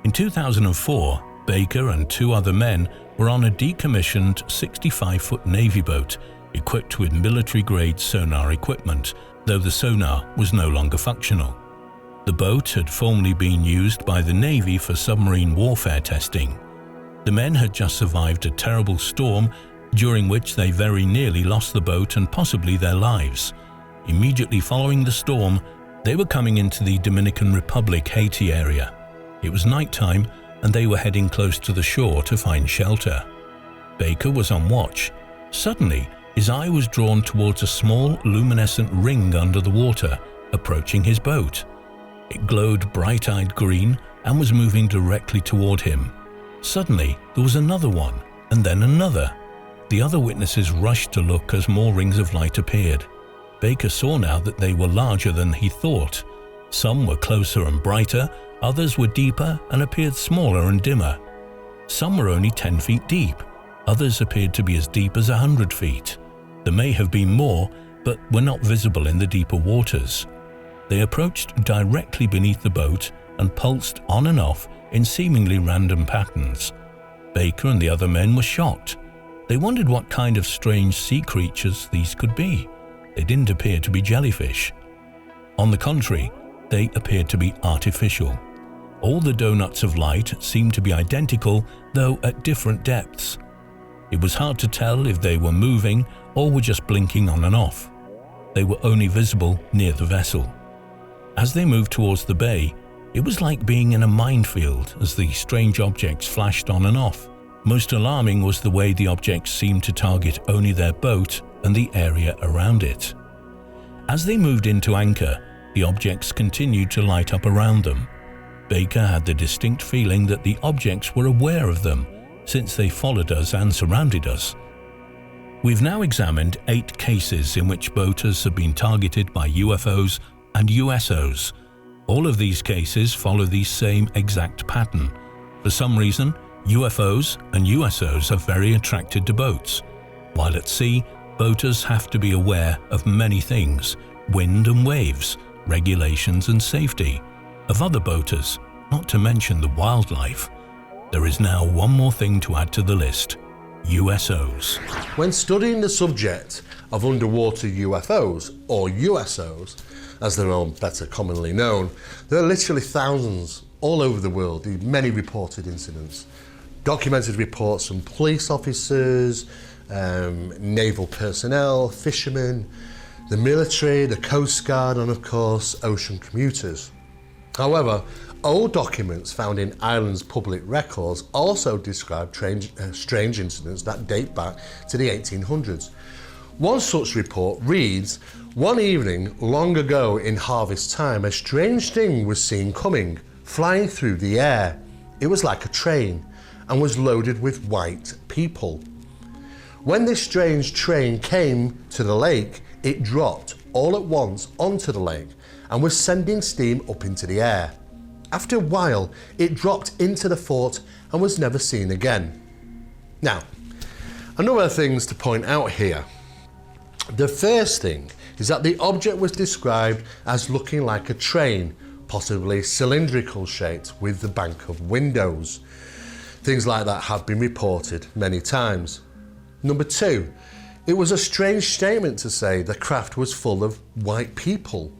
In 2004, Baker and 2 other men were on a decommissioned 65-foot Navy boat equipped with military-grade sonar equipment, though the sonar was no longer functional. The boat had formerly been used by the Navy for submarine warfare testing. The men had just survived a terrible storm during which they very nearly lost the boat and possibly their lives. Immediately following the storm, they were coming into the Dominican Republic, Haiti area. It was nighttime and they were heading close to the shore to find shelter. Baker was on watch. Suddenly, his eye was drawn towards a small luminescent ring under the water, approaching his boat. It glowed bright-eyed green and was moving directly toward him. Suddenly, there was another one, and then another. The other witnesses rushed to look as more rings of light appeared. Baker saw now that they were larger than he thought. Some were closer and brighter, others were deeper and appeared smaller and dimmer. Some were only 10 feet deep, others appeared to be as deep as 100 feet. There may have been more, but were not visible in the deeper waters. They approached directly beneath the boat and pulsed on and off in seemingly random patterns. Baker and the other men were shocked. They wondered what kind of strange sea creatures these could be. They didn't appear to be jellyfish. On the contrary, they appeared to be artificial. All the donuts of light seemed to be identical, though at different depths. It was hard to tell if they were moving or were just blinking on and off. They were only visible near the vessel. As they moved towards the bay, it was like being in a minefield as the strange objects flashed on and off. Most alarming was the way the objects seemed to target only their boat and the area around it. As they moved into anchor, the objects continued to light up around them. Baker had the distinct feeling that the objects were aware of them, since they followed us and surrounded us. We've now examined 8 cases in which boaters have been targeted by UFOs and USOs. All of these cases follow the same exact pattern. For some reason, UFOs and USOs are very attracted to boats. While at sea, boaters have to be aware of many things: wind and waves, regulations and safety. Of other boaters, not to mention the wildlife. There is now one more thing to add to the list: USOs. When studying the subject of underwater UFOs, or USOs, as they're better commonly known, there are literally thousands all over the world, many reported incidents. Documented reports from police officers, naval personnel, fishermen, the military, the Coast Guard, and of course, ocean commuters. However, old documents found in Ireland's public records also describe strange incidents that date back to the 1800s. One such report reads, "One evening long ago in harvest time, a strange thing was seen coming, flying through the air. It was like a train and was loaded with white people. When this strange train came to the lake, it dropped all at once onto the lake and was sending steam up into the air. After a while, it dropped into the fort and was never seen again." Now, a number of things to point out here. The first thing is that the object was described as looking like a train, possibly cylindrical shaped with the bank of windows. Things like that have been reported many times. Number 2, it was a strange statement to say the craft was full of white people.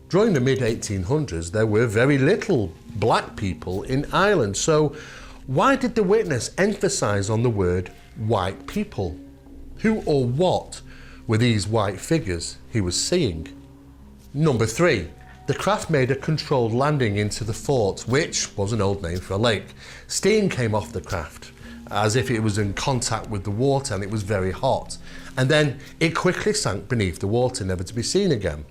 During the mid-1800s, there were very little black people in Ireland, so why did the witness emphasise on the word white people? Who or what were these white figures he was seeing? Number 3. The craft made a controlled landing into the fort, which was an old name for a lake. Steam came off the craft, as if it was in contact with the water and it was very hot. And then it quickly sank beneath the water, never to be seen again.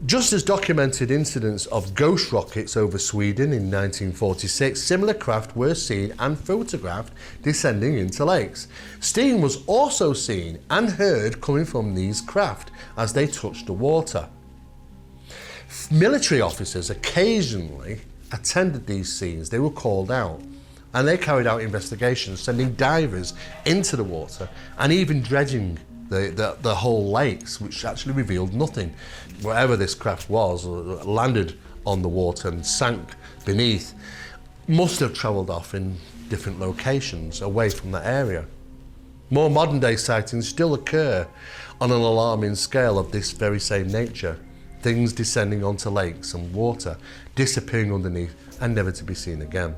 Just as documented incidents of ghost rockets over Sweden in 1946, similar craft were seen and photographed descending into lakes. Steam was also seen and heard coming from these craft as they touched the water. Military officers occasionally attended these scenes. They were called out and they carried out investigations, sending divers into the water and even dredging the whole lakes, which actually revealed nothing. Wherever this craft was, landed on the water and sank beneath, must have travelled off in different locations away from that area. More modern day sightings still occur on an alarming scale of this very same nature. Things descending onto lakes and water, disappearing underneath and never to be seen again.